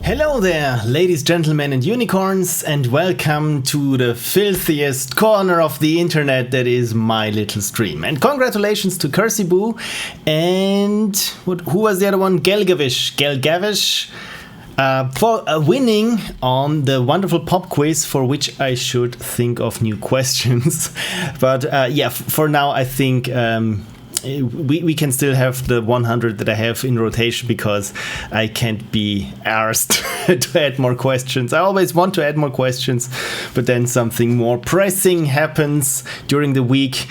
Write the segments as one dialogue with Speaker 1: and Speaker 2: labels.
Speaker 1: Hello there, ladies, gentlemen and unicorns, and welcome to the filthiest corner of the internet that is my little stream. And congratulations to Cursey Boo and who was the other one? Gelgavish for winning on the wonderful pop quiz, for which I should think of new questions. But yeah, for now I think we can still have the 100 that I have in rotation because I can't be arsed to add more questions. I always want to add more questions, but then something more pressing happens during the week.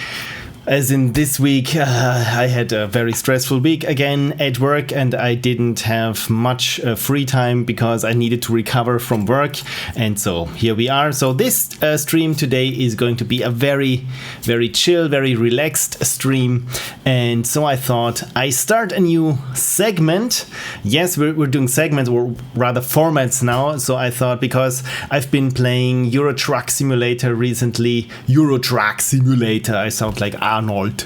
Speaker 1: As in this week, I had a very stressful week again at work, and I didn't have much free time because I needed to recover from work. And so here we are. So this stream today is going to be a very, very chill, very relaxed stream. And so I thought I start a new segment. Yes, we're doing segments, or rather formats now. So I thought, because I've been playing Euro Truck Simulator recently. Euro Truck Simulator, I sound like Arnold.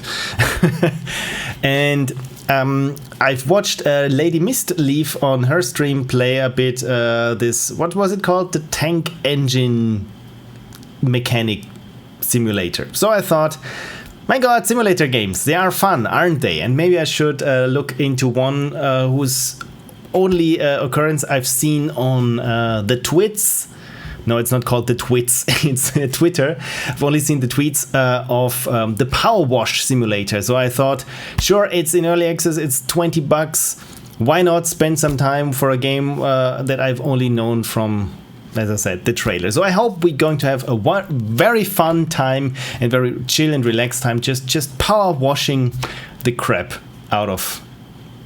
Speaker 1: And I've watched Lady Mistleaf on her stream play a bit this, what was it called? The Tank Engine Mechanic Simulator. So I thought, my god, simulator games, they are fun, aren't they? And maybe I should look into one whose only occurrence I've seen on the Twits. No, it's not called the Twits, it's Twitter. I've only seen the tweets of the PowerWash Simulator. So I thought, sure, it's in early access, it's $20. Why not spend some time for a game that I've only known from, as I said, the trailer. So I hope we're going to have a very fun time and very chill and relaxed time, just power washing the crap out of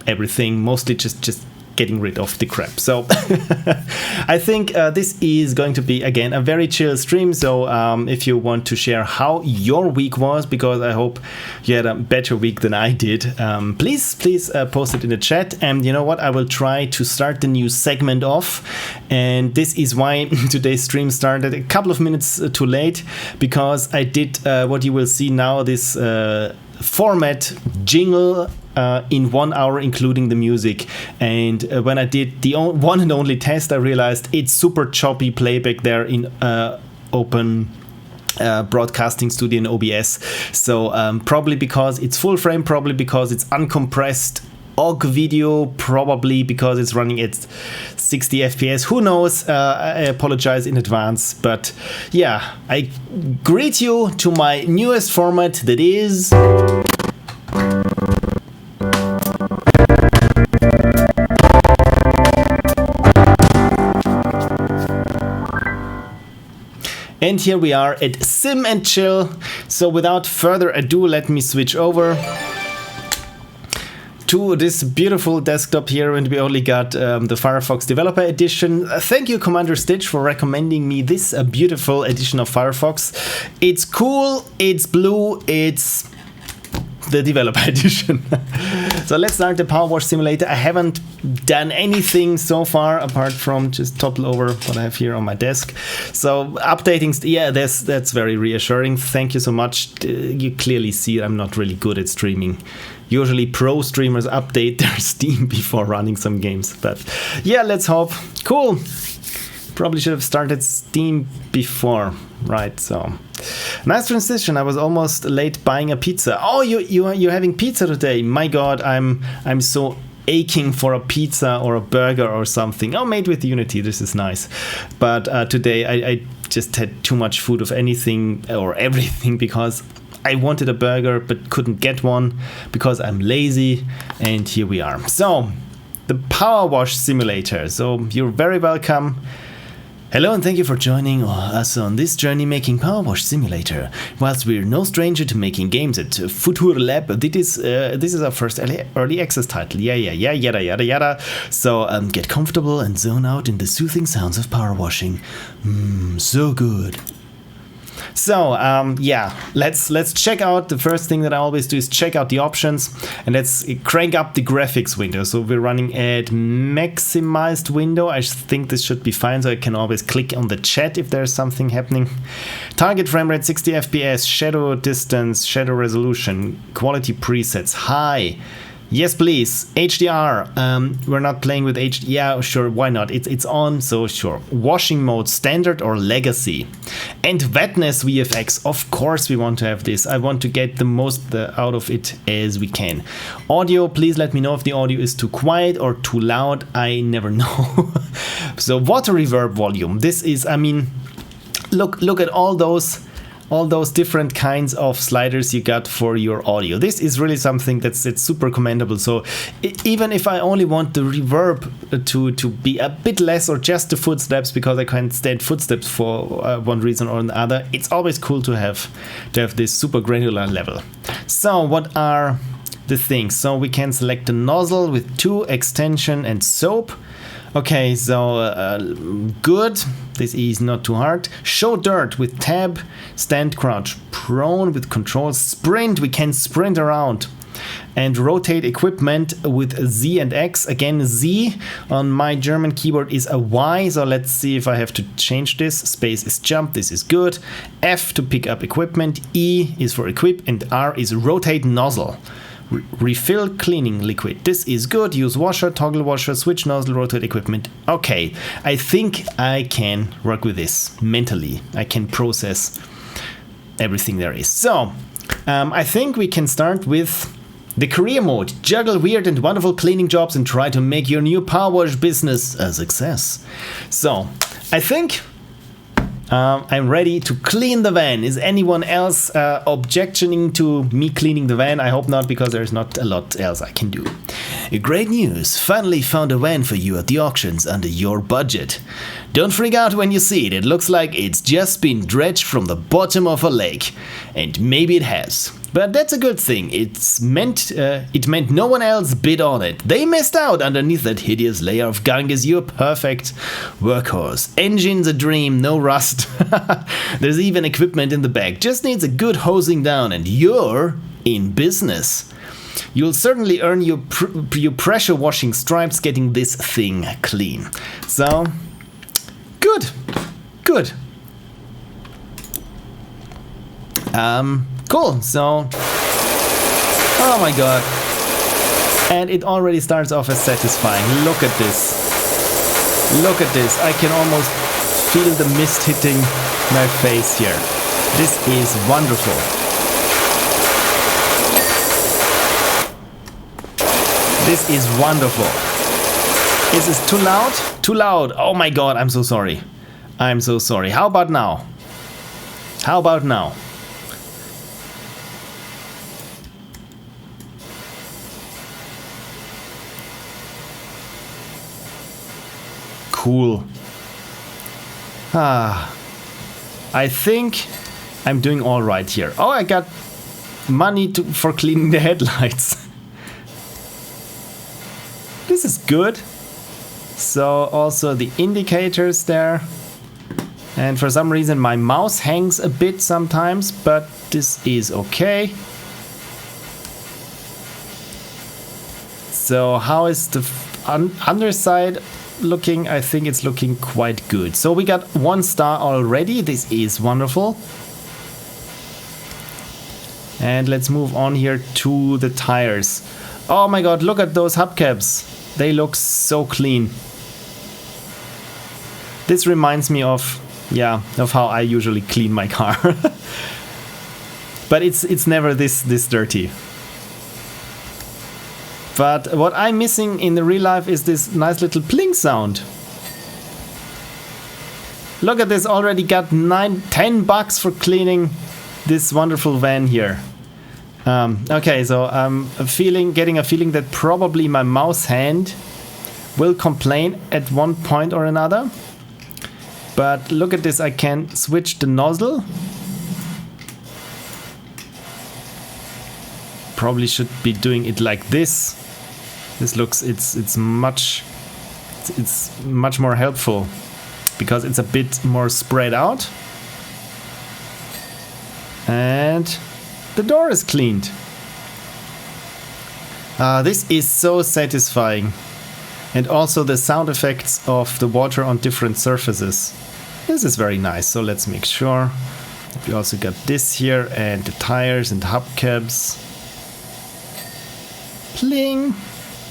Speaker 1: everything, mostly just getting rid of the crap. So I think this is going to be, again, a very chill stream. So if you want to share how your week was, because I hope you had a better week than I did, please post it in the chat. And you know what, I will try to start the new segment off. And this is why today's stream started a couple of minutes too late, because I did what you will see now, this format jingle in 1 hour, including the music. And when I did the one and only test, I realized it's super choppy playback there in open broadcasting studio in OBS. So probably because it's full frame, probably because it's uncompressed OGG video, probably because it's running at 60 FPS. Who knows? I apologize in advance. But yeah, I greet you to my newest format, that is and here we are at Sim and Chill. So without further ado, let me switch over to this beautiful desktop here, and we only got the Firefox Developer Edition. Thank you, Commander Stitch, for recommending me this beautiful edition of Firefox. It's cool, it's blue, it's the Developer Edition. So let's start the PowerWash Simulator. I haven't done anything so far apart from just topple over what I have here on my desk. So updating, yeah, that's very reassuring. Thank you so much. You clearly see I'm not really good at streaming. Usually pro streamers update their Steam before running some games, but yeah, let's hope. Cool. Probably should have started Steam before, right? So nice transition. I was almost late buying a pizza. Oh, you're having pizza today? My God, I'm so aching for a pizza or a burger or something. Oh, made with Unity. This is nice. But today I just had too much food of anything or everything, because I wanted a burger but couldn't get one because I'm lazy. And here we are. So the PowerWash Simulator. So you're very welcome. Hello and thank you for joining us on this journey making PowerWash Simulator. Whilst we're no stranger to making games at Future Lab, this is our first early access title. Yeah, yada yada yada. So get comfortable and zone out in the soothing sounds of power washing. So good. So yeah, let's check out. The first thing that I always do is check out the options, and let's crank up the graphics window. So we're running at maximized window. I think this should be fine, so I can always click on the chat if there's something happening. Target frame rate 60 FPS, shadow distance, shadow resolution, quality presets high. Yes, please. HDR. We're not playing with HD. Yeah, sure. Why not? It's on, so sure. Washing mode, standard or legacy. And wetness VFX. Of course, we want to have this. I want to get the most out of it as we can. Audio. Please let me know if the audio is too quiet or too loud. I never know. So water reverb volume. This is. I mean, look at all those different kinds of sliders you got for your audio. This is really something that's super commendable. So even if I only want the reverb to be a bit less, or just the footsteps, because I can't stand footsteps for one reason or another, it's always cool to have this super granular level. So what are the things? So we can select the nozzle with 2, extension and soap. Okay, so good. This is not too hard. Show dirt with tab, stand, crouch, prone with control, sprint. We can sprint around, and rotate equipment with Z and X. Again, Z on my German keyboard is a Y. So let's see if I have to change this. Space is jump. This is good. F to pick up equipment. E is for equip, and R is rotate nozzle. Refill cleaning liquid. This is good. Use washer, toggle washer, switch nozzle, rotate equipment. Okay, I think I can work with this mentally. I can process everything there is. So I think we can start with the career mode. Juggle weird and wonderful cleaning jobs and try to make your new PowerWash business a success. So I think I'm ready to clean the van. Is anyone else objectioning to me cleaning the van? I hope not, because there's not a lot else I can do. Great news! Finally found a van for you at the auctions under your budget. Don't freak out when you see it. It looks like it's just been dredged from the bottom of a lake. And maybe it has. But that's a good thing. It meant no one else bid on it. They missed out. Underneath that hideous layer of gunk is your perfect workhorse. Engine's a dream, no rust. There's even equipment in the back. Just needs a good hosing down and you're in business. You'll certainly earn your pressure washing stripes getting this thing clean. So, good. Cool, so, oh my god, and it already starts off as satisfying. Look at this, I can almost feel the mist hitting my face here. This is wonderful. This is wonderful. Is this too loud? Too loud, oh my god, I'm so sorry. How about now? Cool. I think I'm doing all right here. Oh, I got money for cleaning the headlights. This is good. So also the indicators there. And for some reason my mouse hangs a bit sometimes, but this is okay. So how is the underside looking? I think it's looking quite good. So we got 1 star already. This is wonderful. And let's move on here to the tires. Oh my god, look at those hubcaps. They look so clean. This reminds me of how I usually clean my car. But it's never this dirty. But what I'm missing in the real life is this nice little pling sound. Look at this, already got $10 for cleaning this wonderful van here. Okay, so I'm getting a feeling that probably my mouse hand will complain at one point or another. But look at this, I can switch the nozzle. Probably should be doing it like this. This looks, it's much more helpful because it's a bit more spread out. And the door is cleaned. This is so satisfying. And also the sound effects of the water on different surfaces. This is very nice. So let's make sure. We also got this here and the tires and hubcaps. Pling.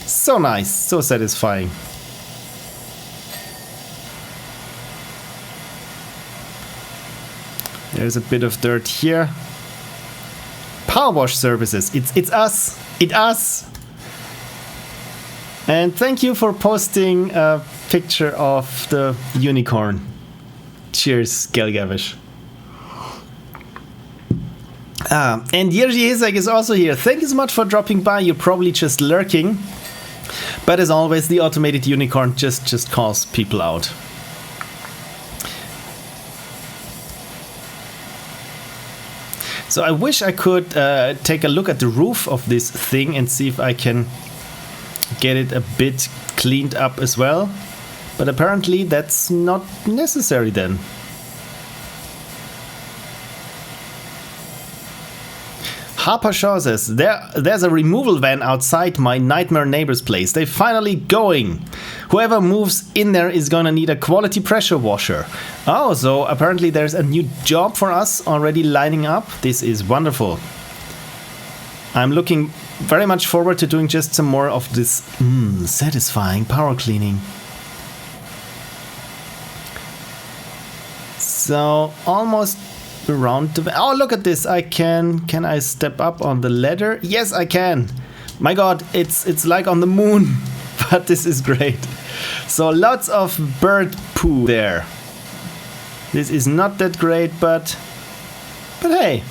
Speaker 1: So nice, so satisfying. There's a bit of dirt here. PowerWash services. It's us. It's us. And thank you for posting a picture of the unicorn. Cheers, Gelgavish. And Jerzy Hizek is also here. Thank you so much for dropping by. You're probably just lurking. But as always, the automated unicorn just calls people out. So I wish I could take a look at the roof of this thing and see if I can get it a bit cleaned up as well. But apparently that's not necessary then. Harper Shaw says, there's a removal van outside my nightmare neighbor's place. They're finally going. Whoever moves in there is gonna need a quality pressure washer. Oh, so apparently there's a new job for us already lining up. This is wonderful. I'm looking very much forward to doing just some more of this satisfying power cleaning. So almost around the... Oh, look at this. Can I step up on the ladder? Yes, I can. My god, it's like on the moon. But this is great. So lots of bird poo there. This is not that great, but hey.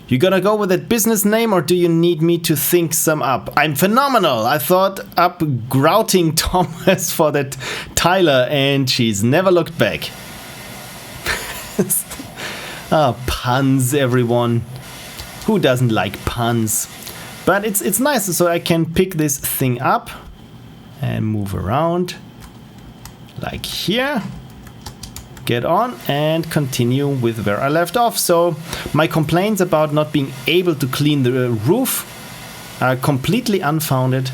Speaker 1: You gonna go with that business name, or do you need me to think some up? I'm phenomenal. I thought up Grouting Thomas for that Tyler, and she's never looked back. Puns, everyone. Who doesn't like puns? But it's nice, so I can pick this thing up and move around like here. Get on and continue with where I left off. So my complaints about not being able to clean the roof are completely unfounded,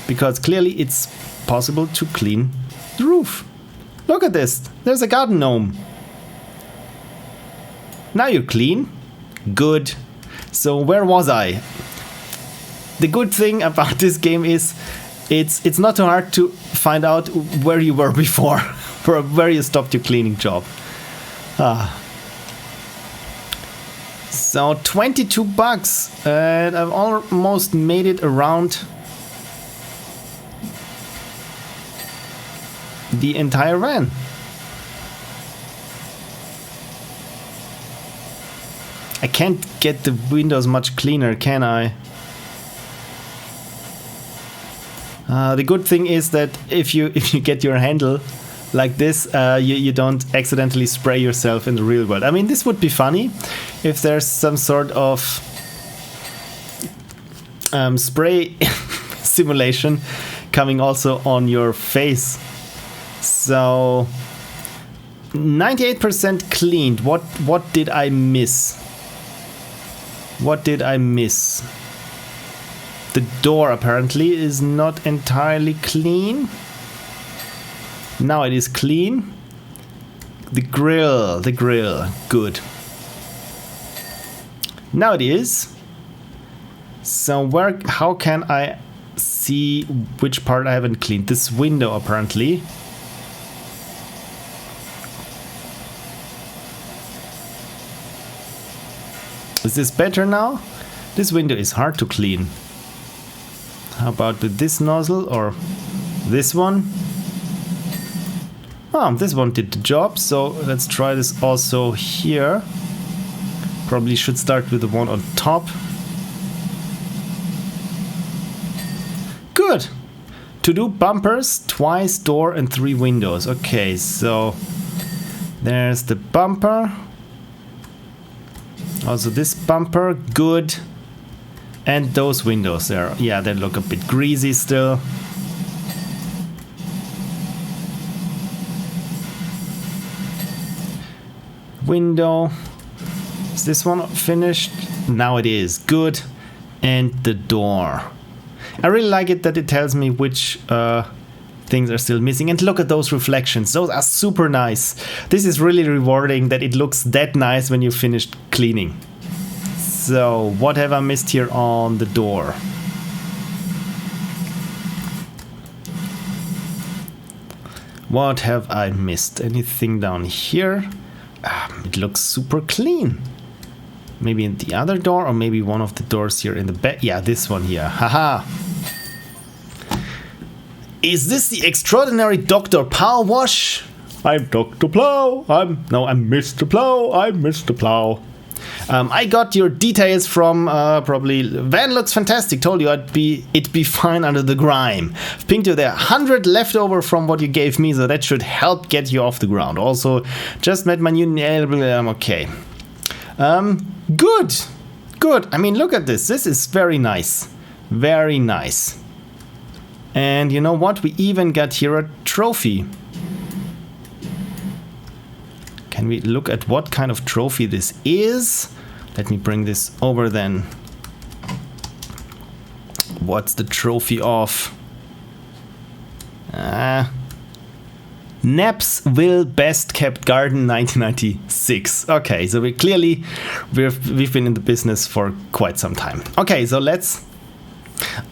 Speaker 1: because clearly it's possible to clean the roof. Look at this. There's a garden gnome. Now you're clean. Good. So where was I? The good thing about this game is it's not too hard to find out where you were before, or where you stopped your cleaning job. So 22 bucks, and I've almost made it around the entire van. I can't get the windows much cleaner, can I? The good thing is that if you get your handle like this, you don't accidentally spray yourself in the real world. I mean, this would be funny if there's some sort of spray simulation coming also on your face. So 98% cleaned. What did I miss? What did I miss? The door apparently is not entirely clean. Now it is clean. The grill, good. Now it is. So how can I see which part I haven't cleaned? This window apparently. Is this better now? This window is hard to clean. How about with this nozzle or this one? Oh, this one did the job, so let's try this also here. Probably should start with the one on top. Good! To do bumpers, twice door and 3 windows. Okay, so there's the bumper. Also this bumper, good. And those windows there, yeah, they look a bit greasy still. Window. Is this one finished? Now it is. Good. And the door. I really like it that it tells me which things are still missing. And look at those reflections. Those are super nice. This is really rewarding that it looks that nice when you finished cleaning. So what have I missed here on the door? What have I missed? Anything down here? It looks super clean. Maybe in the other door, or maybe one of the doors here in the back. Yeah, this one here. Haha. Is this the extraordinary Dr. PowerWash? I'm Dr. Plow. I'm Mr. Plow. I'm Mr. Plow. I got your details from probably Van looks fantastic. Told you it'd be fine under the grime. Pinged you there. 100 left over from what you gave me, so that should help get you off the ground. Also, just met my new. Okay. Good. Good. I mean, look at this. This is very nice. Very nice. And you know what? We even got here a trophy. Can we look at what kind of trophy this is? Let me bring this over then. What's the trophy of? Knapsville Best Kept Garden 1996. Okay, so we've been in the business for quite some time. Okay, so let's...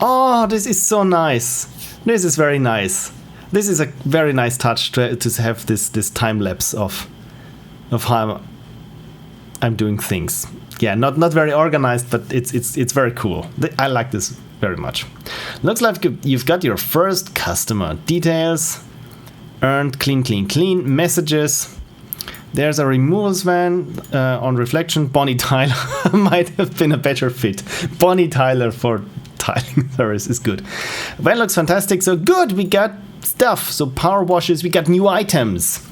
Speaker 1: Oh, this is so nice. This is very nice. This is a very nice touch to have this time lapse of how I'm doing things. Yeah, not very organized, but it's very cool. I like this very much. Looks like you've got your first customer. Details, earned, clean, messages. There's a removals van on reflection. Bonnie Tyler might have been a better fit. Bonnie Tyler for tiling service is good. Van looks fantastic. So good, we got stuff. So power washes, we got new items.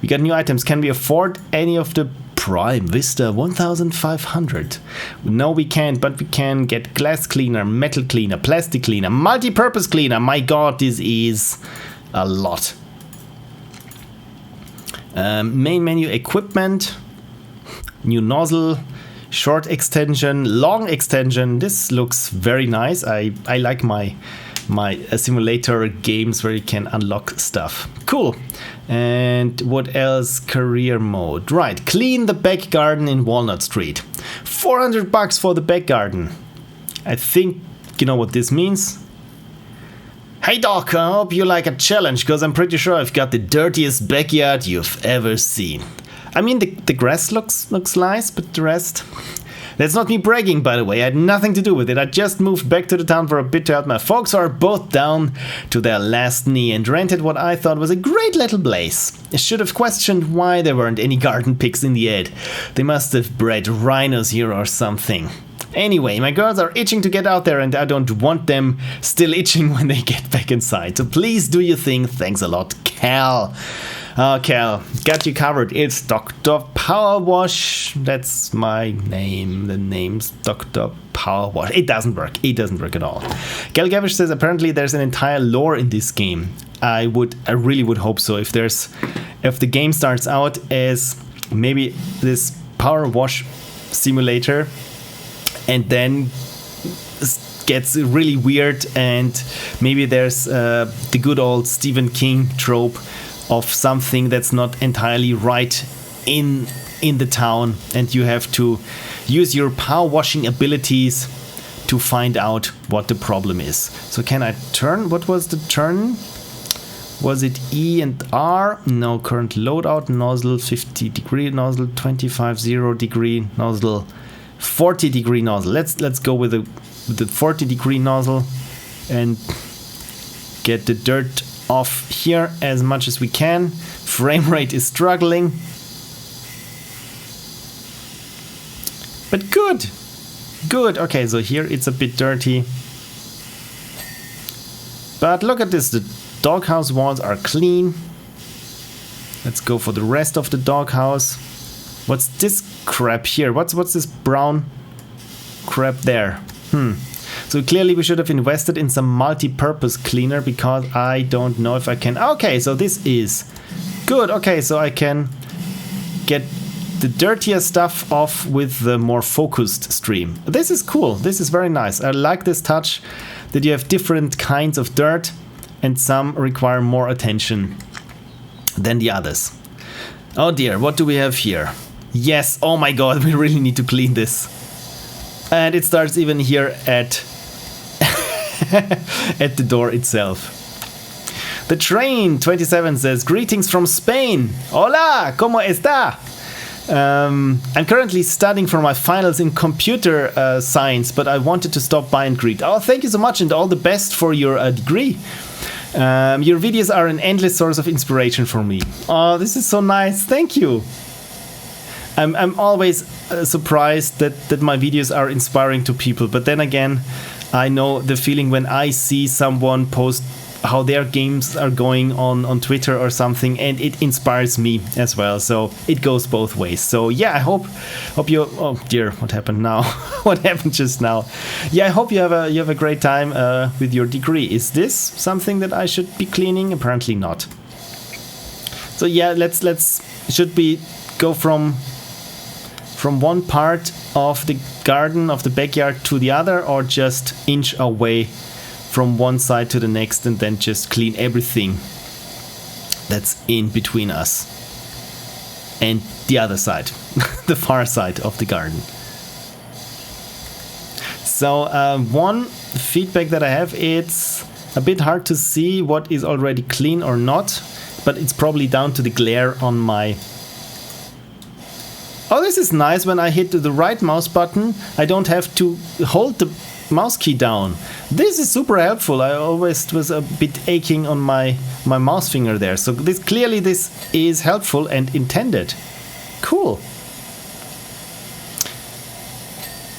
Speaker 1: Can we afford any of the Prime Vista 1500? No, we can't, but we can get glass cleaner, metal cleaner, plastic cleaner, multi-purpose cleaner. My god, this is a lot. Main menu equipment, new nozzle, short extension, long extension. This looks very nice. I like my simulator games where you can unlock stuff. Cool. And what else? Career mode. Right. Clean the back garden in Walnut Street. $400 for the back garden. I think you know what this means. Hey Doc, I hope you like a challenge, because I'm pretty sure I've got the dirtiest backyard you've ever seen. I mean, the grass looks nice, but the rest... That's not me bragging, by the way. I had nothing to do with it. I just moved back to the town for a bit to help my folks, who are both down to their last knee, and rented what I thought was a great little place. I should have questioned why there weren't any garden pigs in the ad. They must have bred rhinos here or something. Anyway, my girls are itching to get out there, and I don't want them still itching when they get back inside. So please do your thing. Thanks a lot, Cal. Oh, Cal, got you covered. It's Dr. PowerWash. That's my name. The name's Dr. PowerWash. It doesn't work. It doesn't work at all. Gal Gavish says apparently there's an entire lore in this game. I really would hope so. If the game starts out as maybe this PowerWash Simulator, and then gets really weird, and maybe there's the good old Stephen King trope of something that's not entirely right in the town, and you have to use your power washing abilities to find out what the problem is. So can I turn? What was the turn? Was it E and R? No, current loadout nozzle, 50 degree nozzle, 25 0 degree nozzle, 40 degree nozzle. Let's go with the 40 degree nozzle and get the dirt off here as much as we can. Frame rate is struggling, but good. Okay, so here it's a bit dirty, but look at this. The doghouse walls are clean. Let's go for the rest of the doghouse. What's this crap here? What's this brown crap there? So clearly we should have invested in some multi-purpose cleaner, because I don't know if I can. Okay, so this is good. Okay, so I can get the dirtier stuff off with the more focused stream. This is cool. This is very nice. I like this touch that you have different kinds of dirt, and some require more attention than the others. Oh dear, what do we have here? Yes, oh my god, we really need to clean this. And it starts even here at at the door itself. The Train 27 says, greetings from Spain. Hola, ¿cómo está? I'm currently studying for my finals in computer science, but I wanted to stop by and greet. Oh, thank you so much and all the best for your degree. Your videos are an endless source of inspiration for me. Oh, this is so nice. Thank you. I'm always surprised that my videos are inspiring to people, but then again, I know the feeling when I see someone post how their games are going on Twitter or something, and it inspires me as well. So it goes both ways. So yeah, I hope you. Oh dear, what happened now? What happened just now? Yeah, I hope you have a great time with your degree. Is this something that I should be cleaning? Apparently not. So yeah, should we go from one part of the garden of the backyard to the other, or just inch away from one side to the next and then just clean everything that's in between us and the other side, the far side of the garden. So one feedback that I have, it's a bit hard to see what is already clean or not, but it's probably down to the glare on my... Oh, this is nice. When I hit the right mouse button, I don't have to hold the mouse key down. This is super helpful. I always was a bit aching on my mouse finger there. So this is helpful and intended. Cool.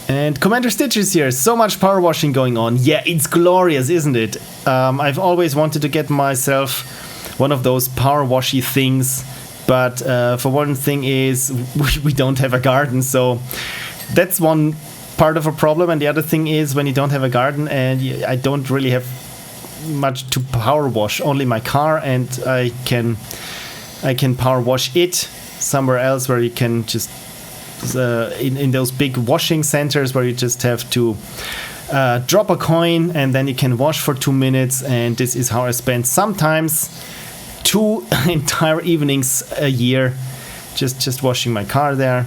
Speaker 1: And Commander Stitch is here. So much power washing going on. Yeah, it's glorious, isn't it? I've always wanted to get myself one of those power washy things. But for one thing is we don't have a garden, so that's one part of a problem. And the other thing is when you don't have a garden and I don't really have much to power wash, only my car, and I can power wash it somewhere else where you can just in those big washing centers where you just have to drop a coin and then you can wash for 2 minutes. And this is how I spend sometimes 2 entire evenings a year just washing my car there,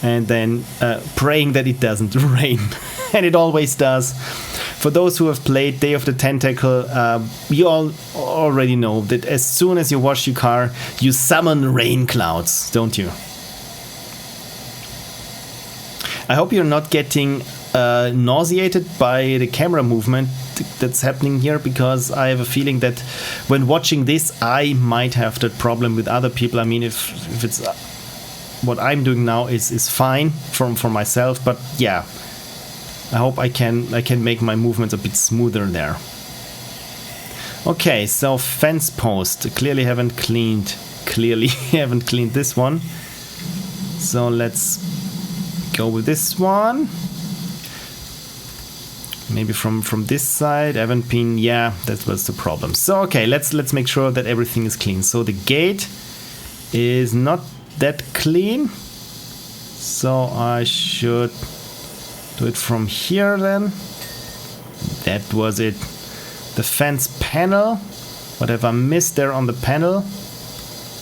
Speaker 1: and then praying that it doesn't rain. And it always does. For those who have played Day of the Tentacle, you all already know that as soon as you wash your car, you summon rain clouds, don't you? I hope you're not getting nauseated by the camera movement that's happening here, because I have a feeling that when watching this, I might have that problem with other people. I mean, if it's what I'm doing now is fine for myself, but yeah, I hope I can make my movements a bit smoother there. Okay, so fence post. Clearly haven't cleaned this one. So let's go with this one. Maybe from this side. Haven't been. Yeah, that was the problem. So okay, let's make sure that everything is clean. So the gate is not that clean, so I should do it from here then. That was it. The fence panel. What have I missed there on the panel?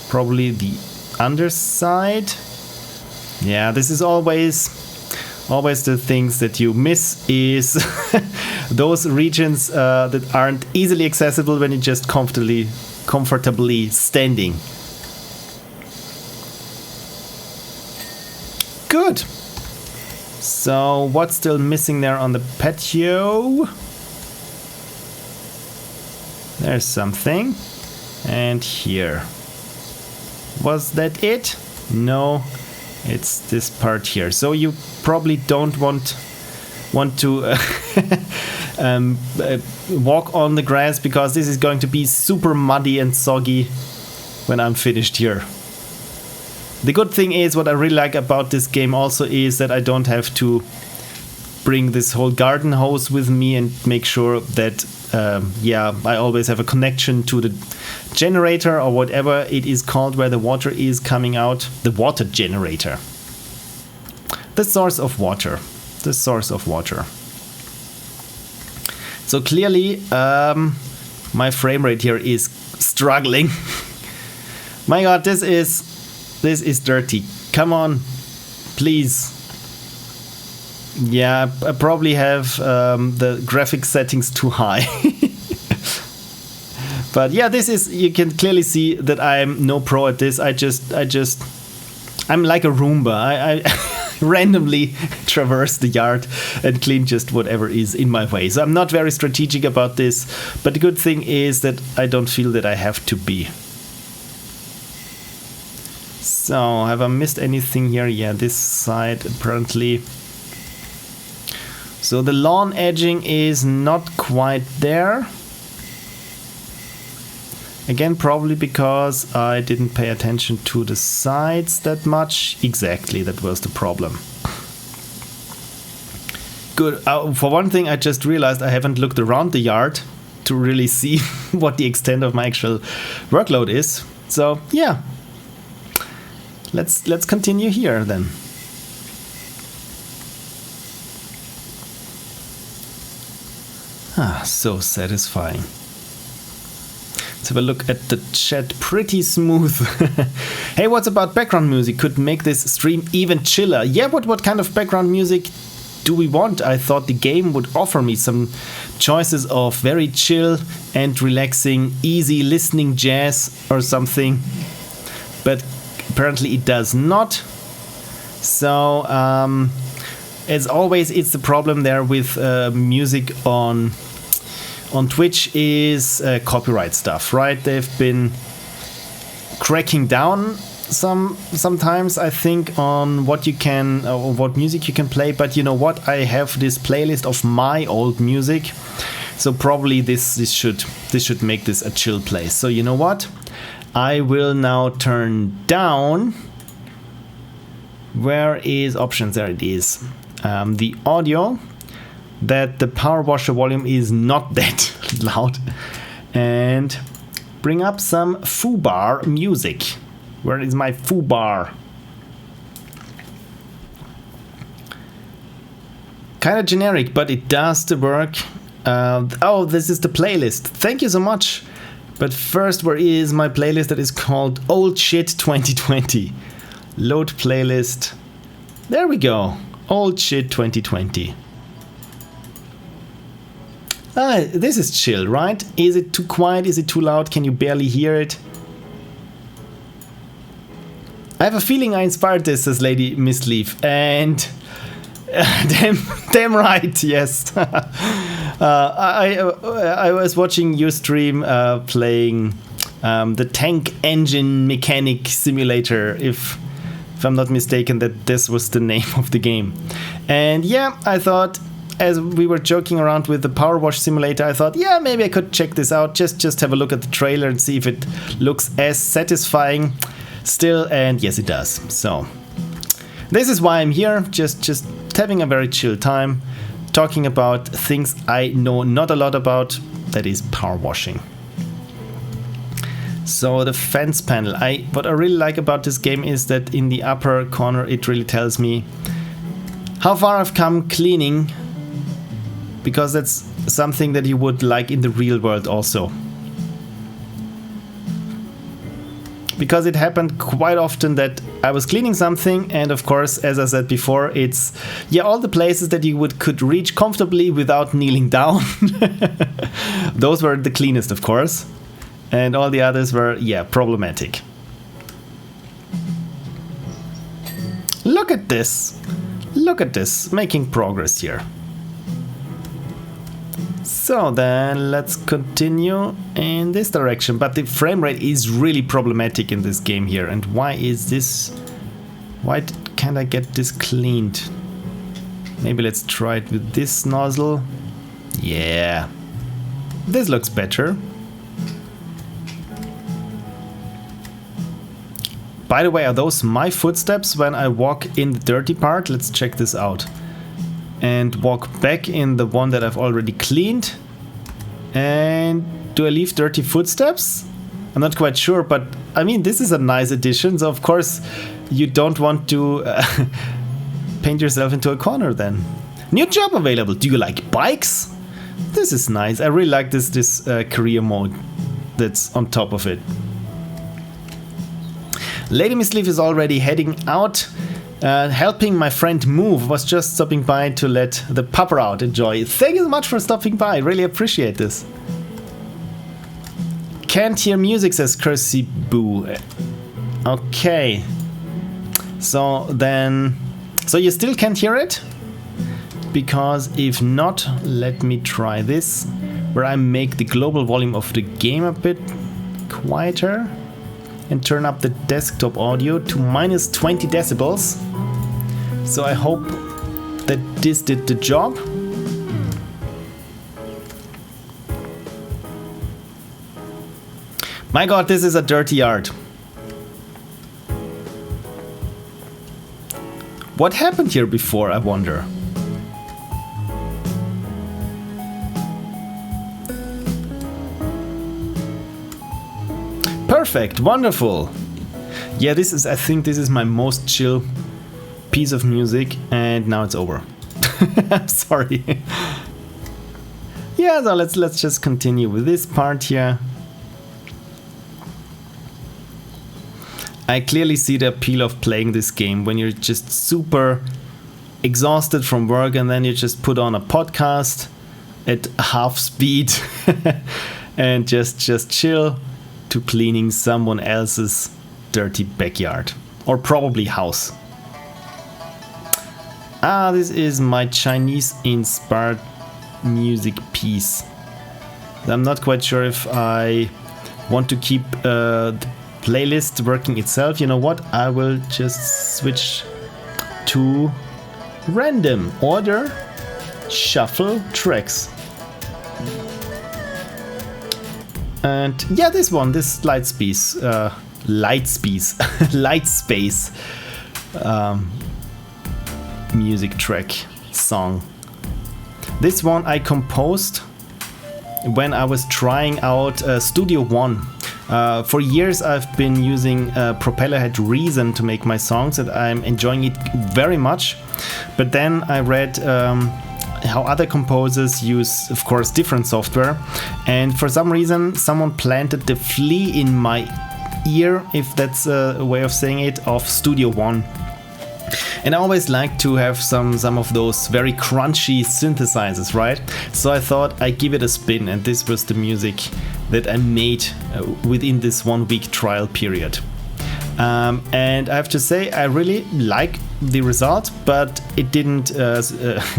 Speaker 1: Probably the underside. Yeah, this is always the things that you miss, is those regions that aren't easily accessible when you're just comfortably standing. Good. So what's still missing there on the patio? There's something. And here. Was that it? No, it's this part here. So you probably don't want to walk on the grass, because this is going to be super muddy and soggy when I'm finished here. The good thing is, what I really like about this game also is that I don't have to bring this whole garden hose with me and make sure that I always have a connection to the generator or whatever it is called, where the water is coming out. The water generator. The source of water. The source of water. So clearly my frame rate here is struggling. My god, this is dirty. Come on, please. Yeah, I probably have the graphic settings too high. But yeah, this is, you can clearly see that I'm no pro at this. I'm like a Roomba. I randomly traverse the yard and clean just whatever is in my way. So I'm not very strategic about this, but the good thing is that I don't feel that I have to be. So have I missed anything here? Yeah, this side apparently. So the lawn edging is not quite there. Again, probably because I didn't pay attention to the sides that much. Exactly, that was the problem. Good. For one thing, I just realized I haven't looked around the yard to really see what the extent of my actual workload is. So yeah, let's continue here then. Ah, so satisfying. Let's have a look at the chat. Pretty smooth. Hey, what's about background music? Could make this stream even chiller. Yeah, what kind of background music do we want? I thought the game would offer me some choices of very chill and relaxing, easy listening jazz or something. But apparently it does not. So, as always, it's the problem there with music on Twitch is copyright stuff, right? They've been cracking down sometimes, I think, on what you can or what music you can play. But you know what? I have this playlist of my old music, so probably this should make this a chill place. So you know what? I will now turn down. Where is options? There it is. The audio. That the PowerWash volume is not that loud, and bring up some foobar music. Where is my foobar? Kind of generic, but it does the work. Oh, this is the playlist. Thank you so much. But first, where is my playlist that is called Old Shit 2020? Load playlist. There we go. Old Shit 2020. This is chill, right? Is it too quiet? Is it too loud? Can you barely hear it? I have a feeling I inspired this, says Lady Mistleaf, and damn right, yes. I was watching your stream playing the Tank Engine Mechanic Simulator, if I'm not mistaken, that this was the name of the game. And yeah, I thought, as we were joking around with the PowerWash Simulator, I thought, yeah, maybe I could check this out. Just have a look at the trailer and see if it looks as satisfying still. And yes, it does. So this is why I'm here, just having a very chill time, talking about things I know not a lot about, that is power washing. So the fence panel, what I really like about this game is that in the upper corner it really tells me how far I've come cleaning, because that's something that you would like in the real world also. Because it happened quite often that I was cleaning something, and of course, as I said before, it's all the places that you could reach comfortably without kneeling down. Those were the cleanest, of course, and all the others were problematic. Look at this. Look at this, making progress here. So then let's continue in this direction, but the frame rate is really problematic in this game here. And why is this? Why can't I get this cleaned? Maybe let's try it with this nozzle. Yeah, this looks better. By the way, are those my footsteps when I walk in the dirty part? Let's check this out. And walk back in the one that I've already cleaned. And do I leave dirty footsteps? I'm not quite sure, but I mean, this is a nice addition. So of course you don't want to paint yourself into a corner then. New job available. Do you like bikes? This is nice. I really like this career mode that's on top of it. Lady Mistleaf is already heading out. Helping my friend move. Was just stopping by to let the pupper out. Enjoy. Thank you so much for stopping by. Really appreciate this. Can't hear music, says Cursey Boo. Okay. So you still can't hear it? Because if not, let me try this, where I make the global volume of the game a bit quieter and turn up the desktop audio to minus 20 decibels. So I hope that this did the job. My god, this is a dirty yard. What happened here before, I wonder? Perfect, wonderful. Yeah, I think this is my most chill piece of music, and now it's over. I'm sorry. Yeah, so let's just continue with this part here. I clearly see the appeal of playing this game when you're just super exhausted from work, and then you just put on a podcast at half speed and just chill to cleaning someone else's dirty backyard or probably house. This is my Chinese inspired music piece. I'm not quite sure if I want to keep the playlist working itself. You know what? I will just switch to random order shuffle tracks. And yeah, this Lightspace music track song. This one I composed when I was trying out Studio One. For years I've been using Propellerhead Reason to make my songs, and I'm enjoying it very much. But then I read how other composers use, of course, different software, and for some reason someone planted the flea in my ear, if that's a way of saying it, of Studio One. And I always like to have some of those very crunchy synthesizers, right? So I thought I'd give it a spin, and this was the music that I made within this 1 week trial period. And I have to say, I really like the result, but it didn't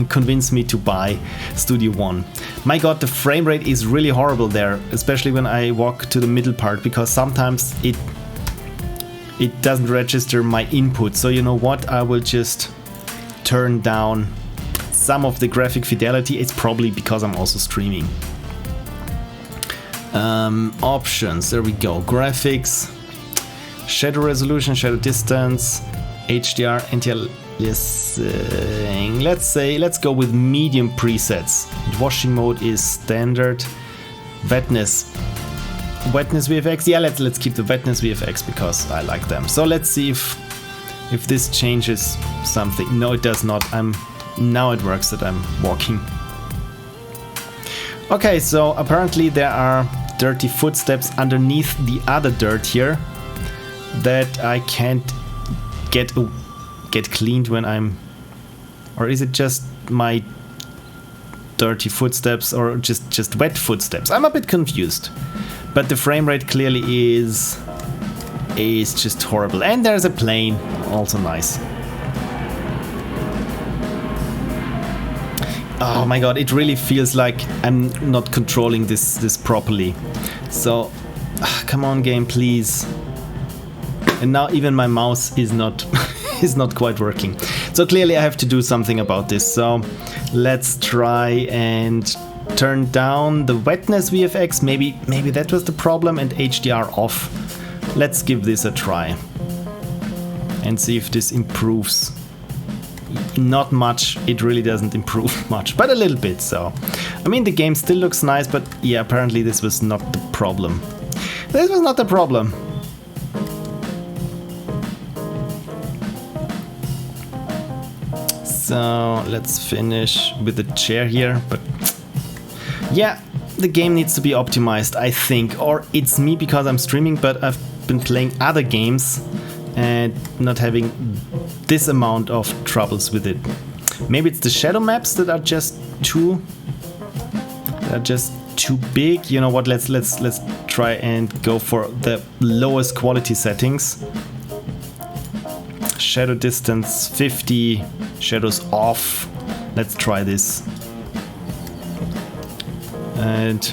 Speaker 1: convince me to buy Studio One. My god, the frame rate is really horrible there, especially when I walk to the middle part, because sometimes it doesn't register my input. So you know what, I will just turn down some of the graphic fidelity. It's probably because I'm also streaming. Options, there we go. Graphics, shadow resolution, shadow distance, HDR, anti-aliasing. Let's go with medium presets. Washing mode is standard. Wetness VFX. Yeah, let's keep the wetness VFX because I like them. So let's see if this changes something. No, it does not. Now it works that I'm walking. Okay, so apparently there are dirty footsteps underneath the other dirt here that I can't get cleaned when I'm... Or is it just my dirty footsteps or just wet footsteps? I'm a bit confused. But the frame rate clearly is just horrible. And there's a plane, also nice. Oh my god, it really feels like I'm not controlling this properly. So, come on game, please. And now even my mouse is not is not quite working. So clearly I have to do something about this. So let's try and turn down the wetness VFX. Maybe that was the problem, and HDR off. Let's give this a try and see if this improves. Not much, it really doesn't improve much, but a little bit. So I mean, the game still looks nice, but yeah, apparently this was not the problem. This was not the problem. So let's finish with the chair here, but yeah, the game needs to be optimized, I think. Or it's me because I'm streaming, but I've been playing other games and not having this amount of troubles with it. Maybe it's the shadow maps that are just too big. You know what? Let's try and go for the lowest quality settings. Shadow distance 50, shadows off. Let's try this. And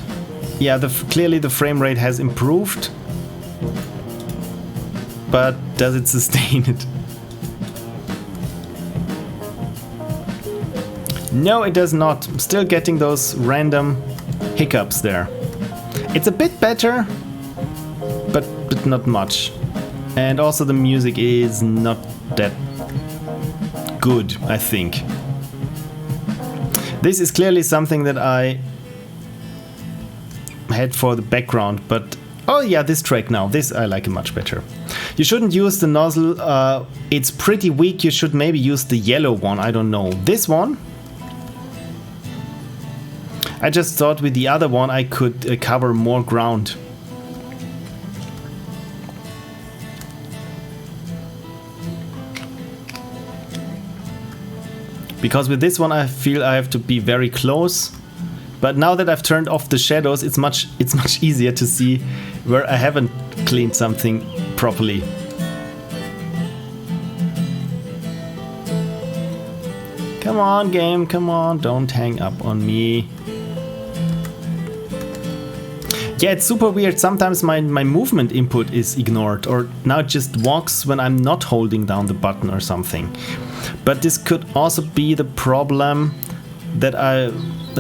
Speaker 1: yeah, clearly the frame rate has improved, but does it sustain it? No, it does not. I'm still getting those random hiccups there. It's a bit better, but not much. And also the music is not that good, I think. This is clearly something that I had for the background, but oh yeah, this track now, this I like it much better. You shouldn't use the nozzle, it's pretty weak. You should maybe use the yellow one, I don't know. This one, I just thought with the other one I could cover more ground. Because with this one I feel I have to be very close. But now that I've turned off the shadows, it's much easier to see where I haven't cleaned something properly. Come on, game, come on, don't hang up on me. Yeah, it's super weird. Sometimes my movement input is ignored, or now it just walks when I'm not holding down the button or something. But this could also be the problem that I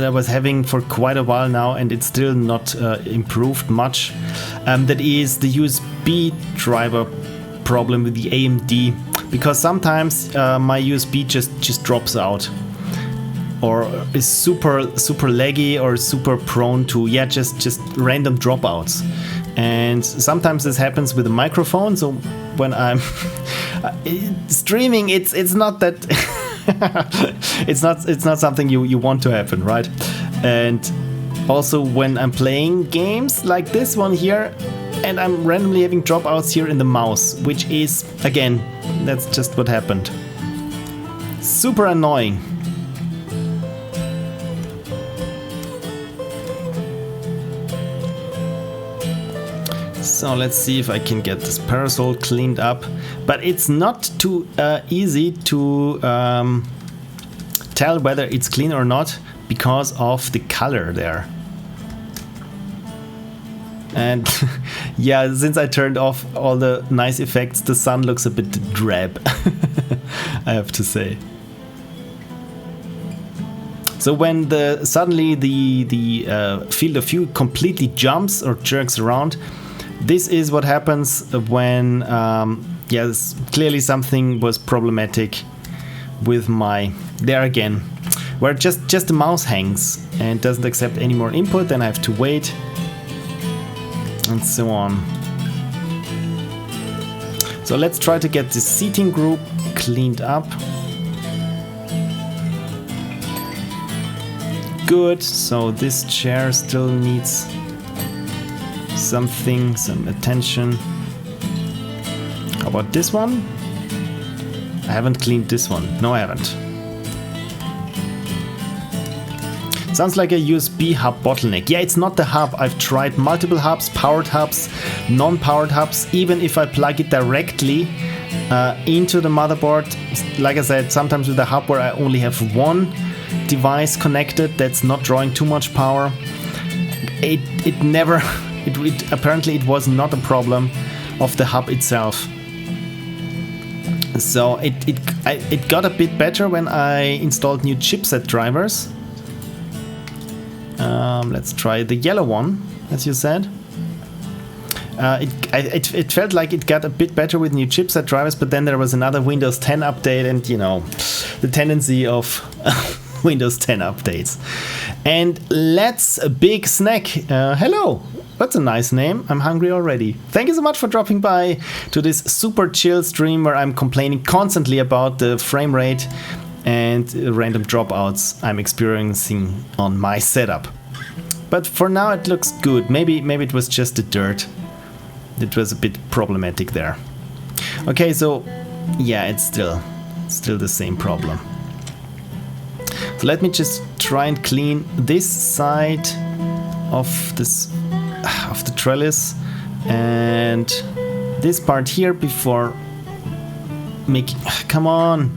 Speaker 1: was having for quite a while now, and it's still not improved much. That is the USB driver problem with the AMD, because sometimes my USB just drops out, or is super laggy, or super prone to just random dropouts. And sometimes this happens with the microphone. So when I'm streaming, it's not that it's not something you want to happen, right? And also when I'm playing games like this one here, and I'm randomly having dropouts here in the mouse, which is, again, that's just what happened. Super annoying. So let's see if I can get this parasol cleaned up. But it's not too easy to tell whether it's clean or not because of the color there. And yeah, since I turned off all the nice effects, the sun looks a bit drab, I have to say. So when suddenly the field of view completely jumps or jerks around, this is what happens when, yes, clearly something was problematic with there again, where just the mouse hangs and doesn't accept any more input, then I have to wait, and so on. So let's try to get the seating group cleaned up. Good, so this chair still needs some attention. How about this one? I haven't cleaned this one. No, I haven't. Sounds like a USB hub bottleneck. Yeah, it's not the hub. I've tried multiple hubs, powered hubs, non-powered hubs. Even if I plug it directly into the motherboard, like I said, sometimes with a hub where I only have one device connected that's not drawing too much power, it never apparently it was not a problem of the hub itself. So it got a bit better when I installed new chipset drivers. Let's try the yellow one, as you said. It felt like it got a bit better with new chipset drivers, but then there was another Windows 10 update, and you know, the tendency of Windows 10 updates. And let's a big snack. Hello. That's a nice name. I'm hungry already. Thank you so much for dropping by to this super chill stream where I'm complaining constantly about the frame rate and random dropouts I'm experiencing on my setup. But for now it looks good. Maybe it was just the dirt. It was a bit problematic there. Okay, so yeah, it's still the same problem. So let me just try and clean this side of this of the trellis and this part here before making. Come on,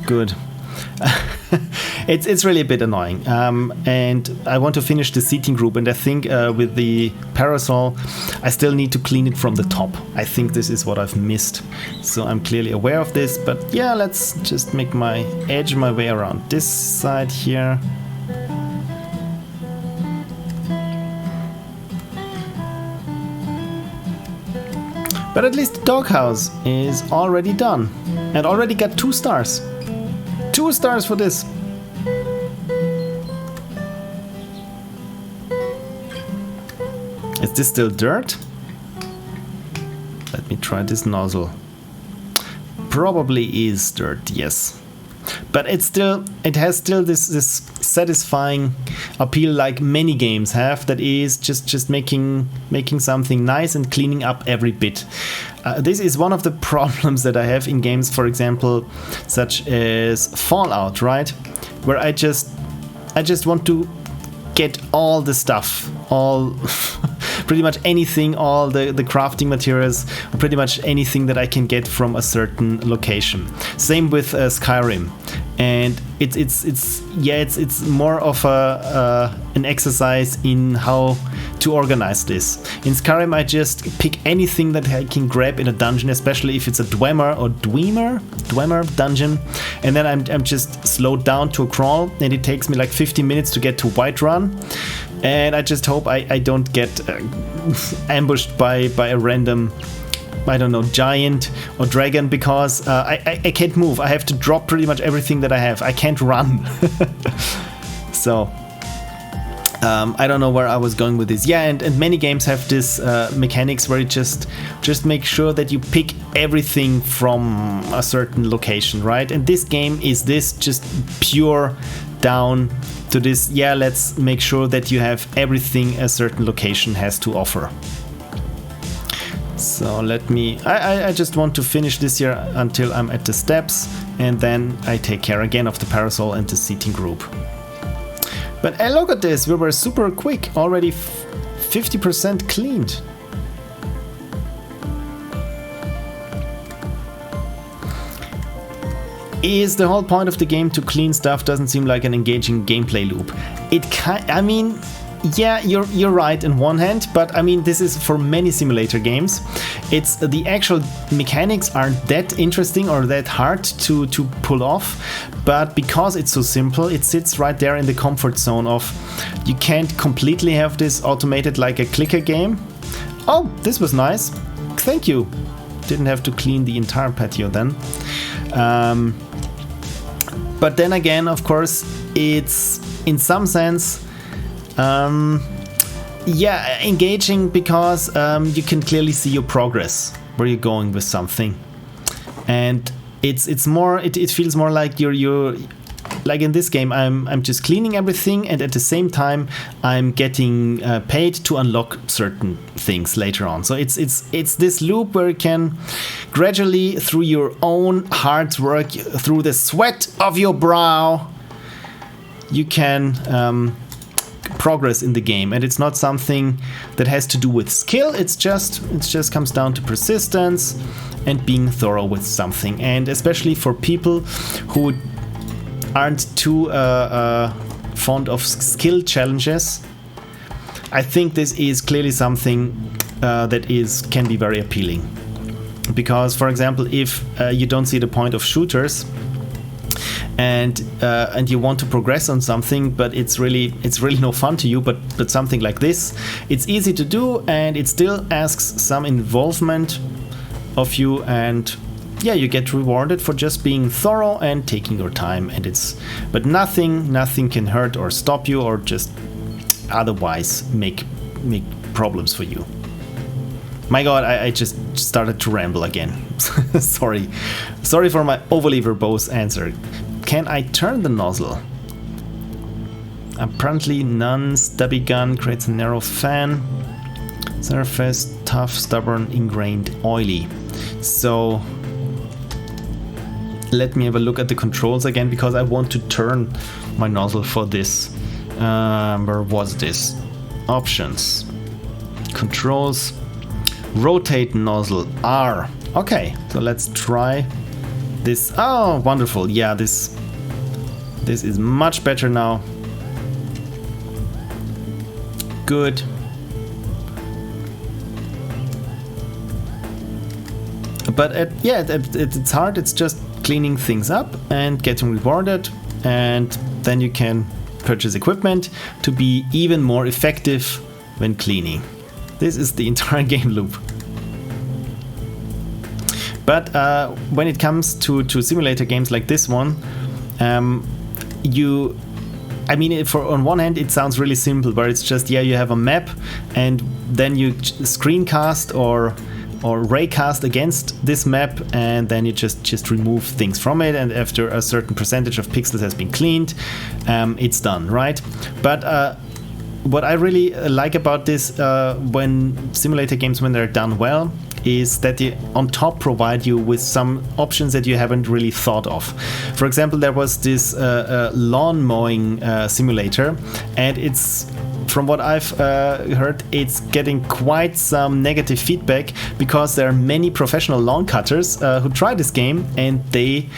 Speaker 1: good. It's really a bit annoying, and I want to finish the seating group, and I think with the parasol I still need to clean it from the top. I think this is what I've missed, so I'm clearly aware of this, but yeah, let's just make my edge my way around this side here. But at least the doghouse is already done and already got 2 stars. 2 stars for this. Is this still dirt? Let me try this nozzle. Probably is dirt, yes. But it has still this satisfying appeal like many games have, that is just making something nice and cleaning up every bit. This is one of the problems that I have in games, for example, such as Fallout, right? Where I just want to get all the stuff, all pretty much anything, all the crafting materials, or pretty much anything that I can get from a certain location. Same with Skyrim, and it's more of an exercise in how to organize this. In Skyrim, I just pick anything that I can grab in a dungeon, especially if it's a Dwemer dungeon, and then I'm just slowed down to a crawl, and it takes me like 50 minutes to get to Whiterun, and I just hope I don't get ambushed by a random, I don't know, giant or dragon, because I can't move. I have to drop pretty much everything that I have. I can't run. So I don't know where I was going with this. Yeah, and many games have this mechanics where you just make sure that you pick everything from a certain location, right? And this game is this, just pure down to this. Yeah, let's make sure that you have everything a certain location has to offer. So let me, I just want to finish this here until I'm at the steps, and then I take care again of the parasol and the seating group. But hey, look at this, we were super quick, already 50% cleaned. Is the whole point of the game to clean stuff? Doesn't seem like an engaging gameplay loop. I mean, yeah, you're right in one hand, but I mean, this is for many simulator games. It's the actual mechanics aren't that interesting or that hard to pull off, but because it's so simple, it sits right there in the comfort zone of, you can't completely have this automated like a clicker game. Oh, this was nice. Thank you. Didn't have to clean the entire patio then. But then again, of course, it's in some sense engaging, because you can clearly see your progress, where you're going with something, and it's more, it feels more like you're like in this game I'm just cleaning everything, and at the same time I'm getting paid to unlock certain things later on. So it's this loop where you can gradually, through your own hard work, through the sweat of your brow, you can progress in the game, and it's not something that has to do with skill. It just comes down to persistence and being thorough with something. And especially for people who aren't too fond of skill challenges, I think this is clearly something that can be very appealing. Because, for example, if you don't see the point of shooters, and you want to progress on something, but it's really no fun to you, but something like this, it's easy to do, and it still asks some involvement of you, and yeah, you get rewarded for just being thorough and taking your time, but nothing can hurt or stop you or just otherwise make problems for you. My god, I just started to ramble again. Sorry for my overly verbose answer. Can I turn the nozzle? Apparently none. Stubby gun creates a narrow fan. Surface, tough, stubborn, ingrained, oily. So let me have a look at the controls again, because I want to turn my nozzle for this. Where was this? Options. Controls. Rotate nozzle. R. Okay, so let's try this. Oh, wonderful. Yeah, this is much better now. Good. But it's hard. It's just cleaning things up and getting rewarded, and then you can purchase equipment to be even more effective when cleaning. This is the entire game loop. But when it comes to simulator games like this one, on one hand it sounds really simple, where it's just, you have a map and then you screencast or raycast against this map, and then you just remove things from it, and after a certain percentage of pixels has been cleaned, it's done, right? But what I really like about this, when simulator games, when they're done well, is that they on top provide you with some options that you haven't really thought of. For example, there was this lawn mowing simulator, and it's, from what I've heard, it's getting quite some negative feedback, because there are many professional lawn cutters who try this game, and they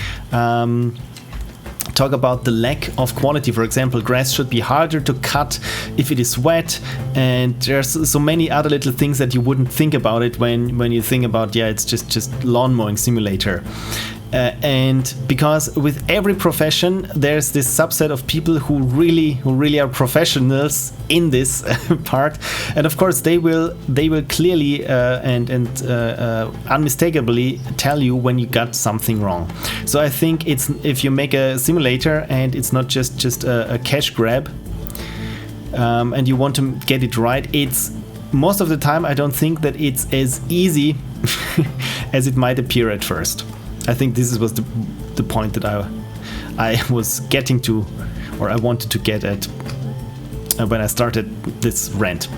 Speaker 1: talk about the lack of quality. For example, grass should be harder to cut if it is wet, and there's so many other little things that you wouldn't think about it when you think about, it's just lawn mowing simulator. And because with every profession there's this subset of people who really are professionals in this part, and of course they will clearly and unmistakably tell you when you got something wrong. So I think it's, if you make a simulator and it's not just a cash grab, and you want to get it right, it's most of the time, I don't think that it's as easy as it might appear at first. I think this was the point that I was getting to, or I wanted to get at, when I started this rant.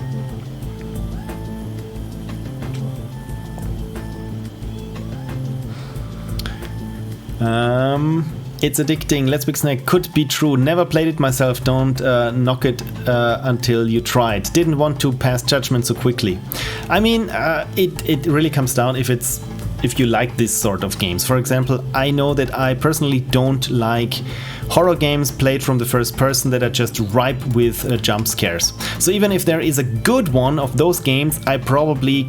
Speaker 1: It's addicting. Let's Big Snack. Could be true. Never played it myself. Don't knock it until you try it. Didn't want to pass judgment so quickly. I mean, it really comes down if you like this sort of games. For example, I know that I personally don't like horror games played from the first person that are just ripe with jump scares. So even if there is a good one of those games, I probably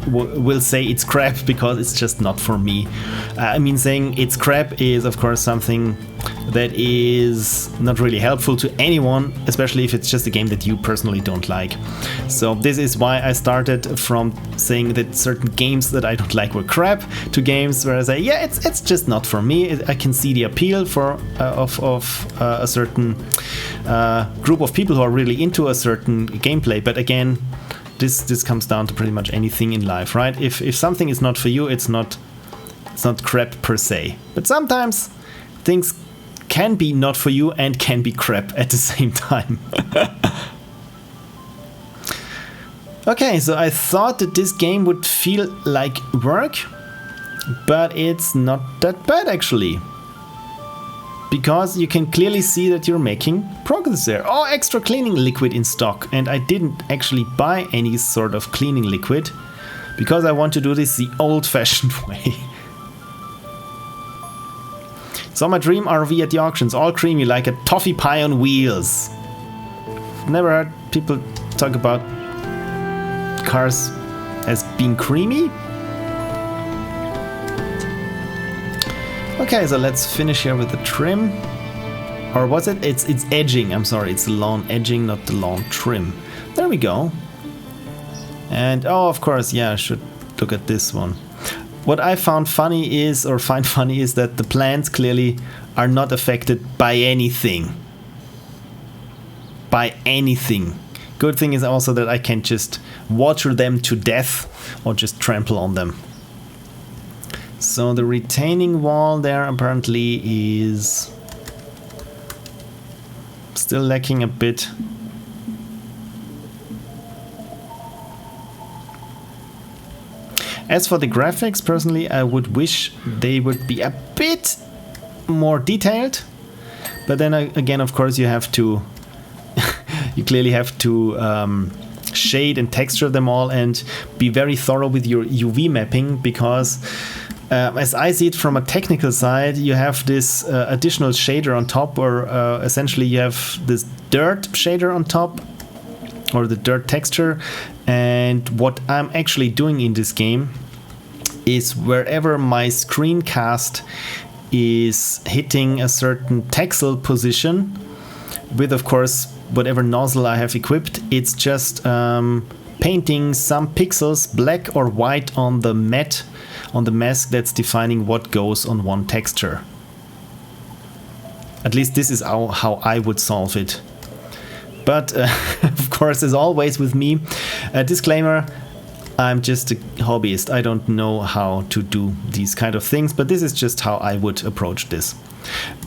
Speaker 1: will say it's crap, because it's just not for me. I mean, saying it's crap is of course something that is not really helpful to anyone, especially if it's just a game that you personally don't like. So this is why I started from saying that certain games that I don't like were crap, to games where I say, it's just not for me. I can see the appeal of a certain group of people who are really into a certain gameplay. But again, this comes down to pretty much anything in life, right? If something is not for you, it's not crap per se. But sometimes things can be not for you and can be crap at the same time. Okay, so I thought that this game would feel like work, but it's not that bad actually. Because you can clearly see that you're making progress there. Oh, extra cleaning liquid in stock. And I didn't actually buy any sort of cleaning liquid, because I want to do this the old-fashioned way. Saw my dream RV at the auctions, all creamy like a toffee pie on wheels. Never heard people talk about cars as being creamy. Okay, so let's finish here with the trim. Or was it? It's edging, I'm sorry, it's the lawn edging, not the lawn trim. There we go. And oh, of course, I should look at this one. What I find funny is that the plants clearly are not affected by anything. By anything. Good thing is also that I can just water them to death or just trample on them. So the retaining wall there apparently is still lacking a bit. As for the graphics, personally, I would wish they would be a bit more detailed. But then again, of course, you have to You clearly have to shade and texture them all and be very thorough with your UV mapping, because as I see it from a technical side, you have this additional shader on top, or essentially you have this dirt shader on top, or the dirt texture. And what I'm actually doing in this game is wherever my screencast is hitting a certain texel position, with of course whatever nozzle I have equipped, it's just painting some pixels black or white on the matte, on the mask that's defining what goes on one texture. At least this is how I would solve it. But of course, as always with me, a disclaimer, I'm just a hobbyist. I don't know how to do these kind of things, but this is just how I would approach this.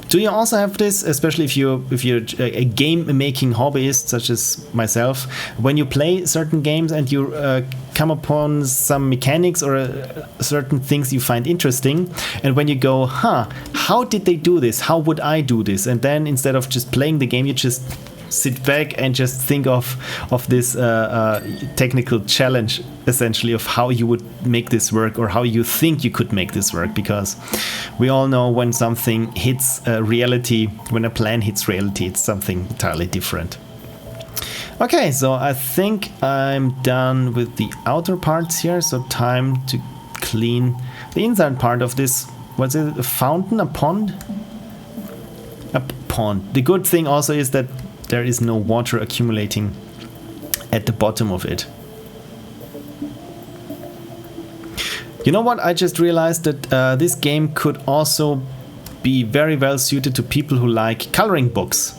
Speaker 1: Do you also have this, especially if you're a game making hobbyist such as myself, when you play certain games and you come upon some mechanics or certain things you find interesting, and when you go, how did they do this? How would I do this? And then instead of just playing the game, you just sit back and just think of this technical challenge, essentially, of how you would make this work, or how you think you could make this work, because we all know when something hits reality, when a plan hits reality, it's something entirely different. Okay, so I think I'm done with the outer parts here, so time to clean the inside part of this. What's it? A fountain? A pond? A pond. The good thing also is that there is no water accumulating at the bottom of it. You know what? I just realized that this game could also be very well suited to people who like coloring books,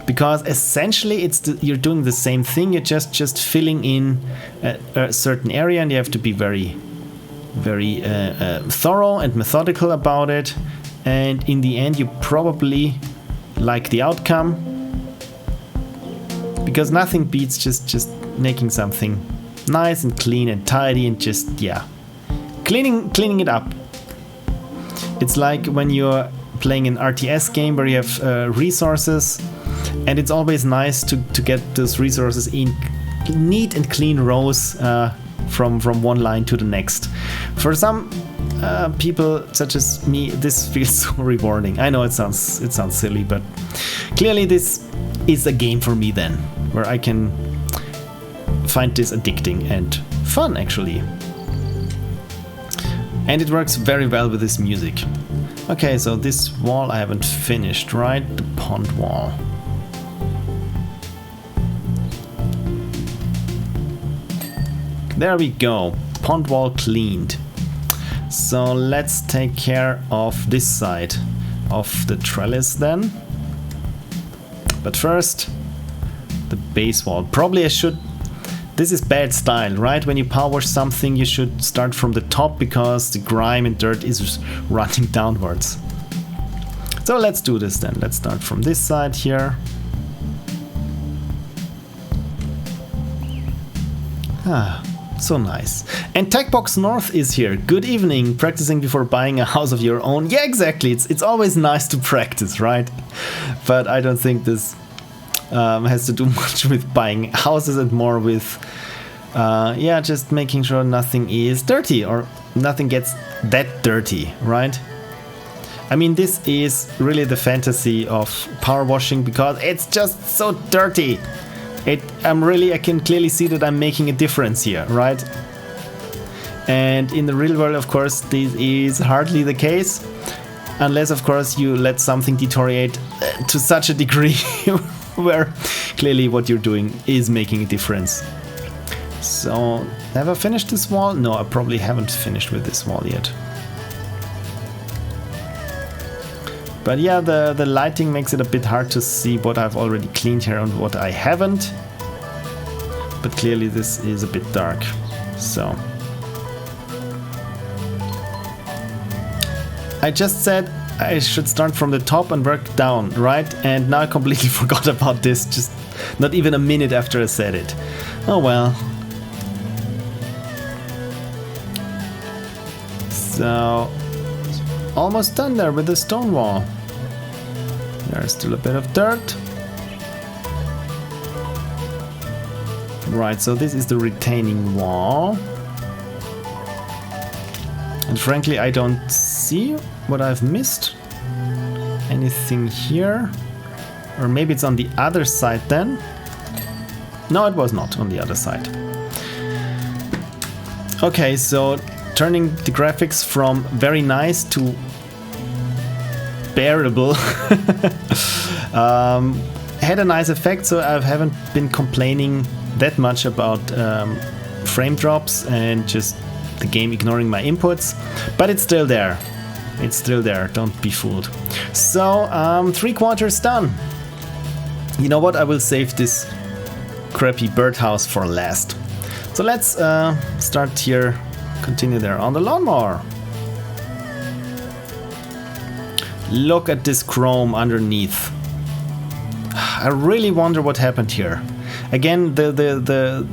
Speaker 1: because essentially you're doing the same thing. You're just filling in a certain area, and you have to be very thorough and methodical about it. And in the end, you probably like the outcome, because nothing beats just making something nice and clean and tidy and just, yeah, cleaning it up. It's like when you're playing an RTS game where you have resources, and it's always nice to get those resources in neat and clean rows from one line to the next. For some people such as me, this feels so rewarding. I know it sounds silly, but clearly this is a game for me then, where I can find this addicting and fun, actually. And it works very well with this music. Okay, so this wall I haven't finished, right? The pond wall. There we go. Pond wall cleaned. So let's take care of this side of the trellis then. But first, the base wall. Probably I should... This is bad style, right? When you power wash something, you should start from the top, because the grime and dirt is running downwards. So let's do this then. Let's start from this side here. So nice. And Techbox North is here. Good evening. Practicing before buying a house of your own. Yeah, exactly. It's always nice to practice, right? But I don't think this has to do much with buying houses, and more with yeah, just making sure nothing is dirty, or nothing gets that dirty, right? I mean, this is really the fantasy of power washing, because it's just so dirty. I can clearly see that I'm making a difference here, right? And in the real world, of course, this is hardly the case, unless, of course, you let something deteriorate to such a degree where clearly what you're doing is making a difference. So, have I finished this wall? No, I probably haven't finished with this wall yet. But yeah, the lighting makes it a bit hard to see what I've already cleaned here and what I haven't. But clearly this is a bit dark. So I just said I should start from the top and work down, right? And now I completely forgot about this, just not even a minute after I said it. Oh well. So, almost done there with the stone wall. There's still a bit of dirt. Right, so this is the retaining wall. And frankly, I don't see what I've missed. Anything here? Or maybe it's on the other side then? No, it was not on the other side. Okay, so turning the graphics from very nice to bearable had a nice effect, so I haven't been complaining that much about frame drops and just the game ignoring my inputs, but it's still there. It's still there, don't be fooled. So, 3/4 done. You know what, I will save this crappy birdhouse for last. So let's start here, continue there on the lawnmower. Look at this chrome underneath. I really wonder what happened here. Again, the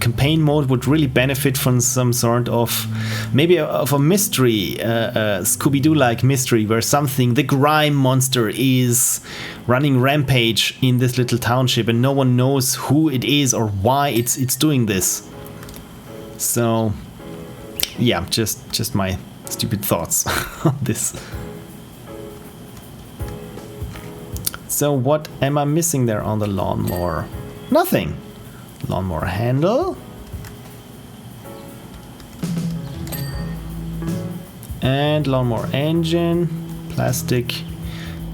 Speaker 1: campaign mode would really benefit from some sort of, maybe of a mystery, Scooby-Doo-like mystery, where the grime monster is running rampage in this little township and no one knows who it is or why it's doing this. So, yeah, just my stupid thoughts on this. So what am I missing there on the lawnmower? Nothing. Lawnmower handle. And lawnmower engine. Plastic.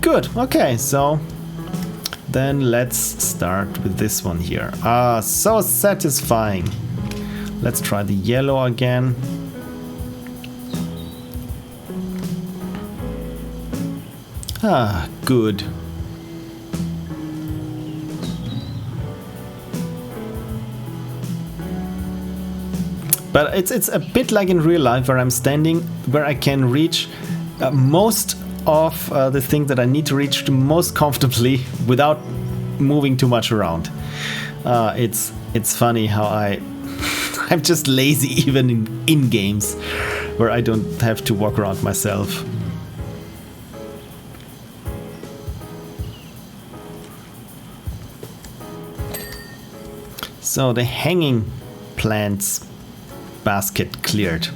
Speaker 1: Good. Okay, so then let's start with this one here. Ah, so satisfying. Let's try the yellow again. Ah, good. But it's a bit like in real life, where I'm standing, where I can reach most of the things that I need to reach most comfortably without moving too much around. It's funny how I'm just lazy even in games where I don't have to walk around myself. So the hanging plants basket cleared.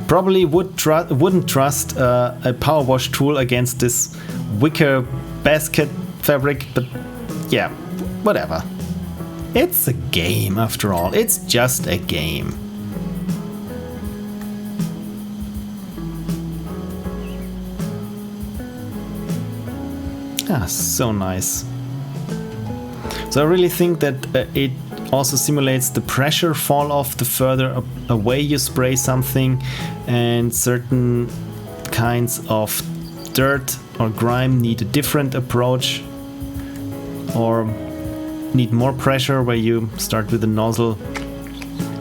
Speaker 1: Probably wouldn't trust a PowerWash tool against this wicker basket fabric, but yeah, whatever. It's a game after all. It's just a game. Ah, so nice. So I really think that it also simulates the pressure fall off the further away you spray something, and certain kinds of dirt or grime need a different approach or need more pressure, where you start with the nozzle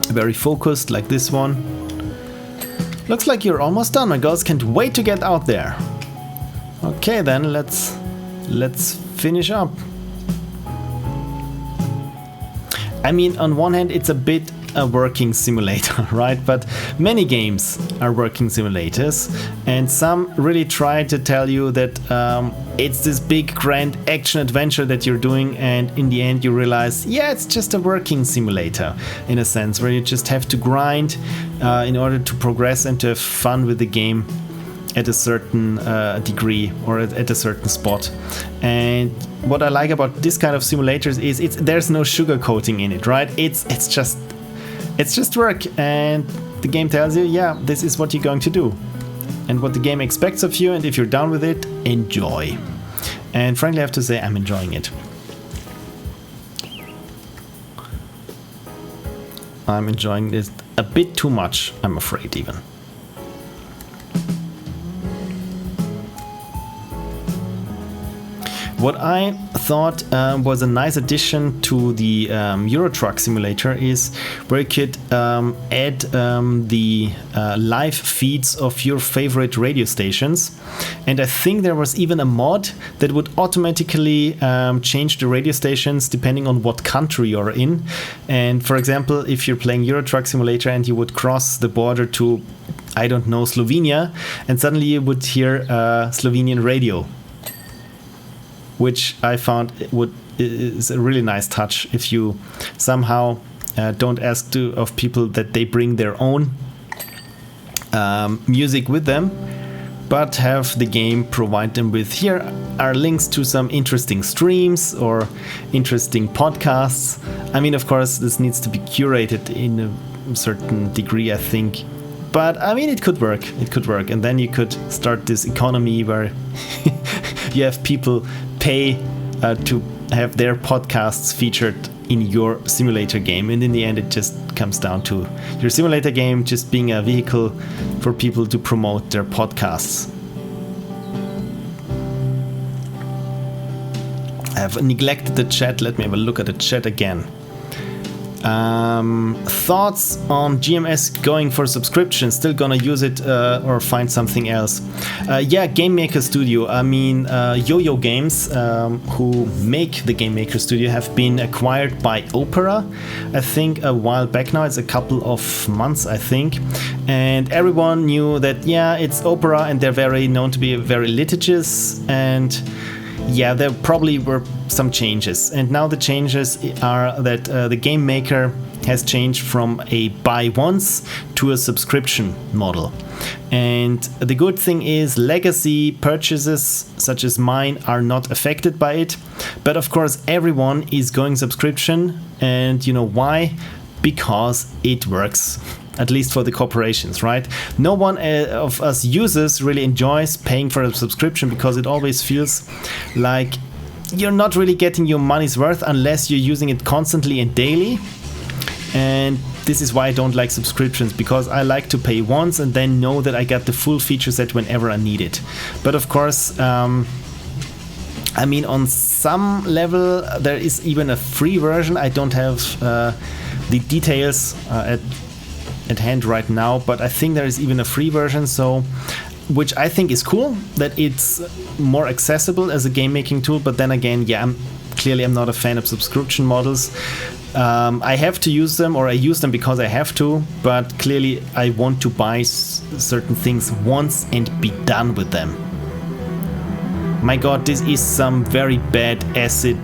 Speaker 1: very focused like this one. Looks like you're almost done, my girls. Can't wait to get out there. Okay, then let's finish up. I mean, on one hand, it's a bit a working simulator, right? But many games are working simulators, and some really try to tell you that it's this big, grand action adventure that you're doing, and in the end you realize, yeah, it's just a working simulator, in a sense, where you just have to grind in order to progress and to have fun with the game at a certain degree or at a certain spot. And what I like about this kind of simulators is there's no sugarcoating in it, right? It's just work, and the game tells you, yeah, this is what you're going to do and what the game expects of you, and if you're down with it, enjoy. And frankly, I have to say, I'm enjoying it. I'm enjoying this a bit too much, I'm afraid, even. What I thought was a nice addition to the Euro Truck Simulator is where you could add the live feeds of your favorite radio stations. And I think there was even a mod that would automatically change the radio stations depending on what country you're in. And for example, if you're playing Euro Truck Simulator and you would cross the border to, I don't know, Slovenia, and suddenly you would hear Slovenian radio, which I found is a really nice touch if you somehow don't ask of people that they bring their own music with them, but have the game provide them with, here are links to some interesting streams or interesting podcasts. I mean, of course, this needs to be curated in a certain degree, I think. But I mean, it could work. It could work. And then you could start this economy where you have people pay to have their podcasts featured in your simulator game. And in the end, it just comes down to your simulator game just being a vehicle for people to promote their podcasts. I have neglected the chat. Let me have a look at the chat again. Thoughts on GMS going for subscription? Still gonna use it or find something else? Yeah, Game Maker Studio. I mean, Yo-Yo Games, who make the Game Maker Studio, have been acquired by Opera, I think a while back now. It's a couple of months, I think. And everyone knew that, yeah, it's Opera and they're very known to be very litigious, and yeah, there probably were some changes, and now the changes are that the game maker has changed from a buy once to a subscription model. And the good thing is legacy purchases such as mine are not affected by it, but of course everyone is going subscription, and you know why? Because it works. At least for the corporations, right? No one of us users really enjoys paying for a subscription, because it always feels like you're not really getting your money's worth unless you're using it constantly and daily. And this is why I don't like subscriptions, because I like to pay once and then know that I get the full feature set whenever I need it. But of course, I mean, on some level there is even a free version. I don't have the details at hand right now, but I think there is even a free version, so which I think is cool that it's more accessible as a game making tool. But then again, yeah, I'm not a fan of subscription models. I have to use them, or I use them because I have to, but clearly I want to buy certain things once and be done with them. My god, this is some very bad acid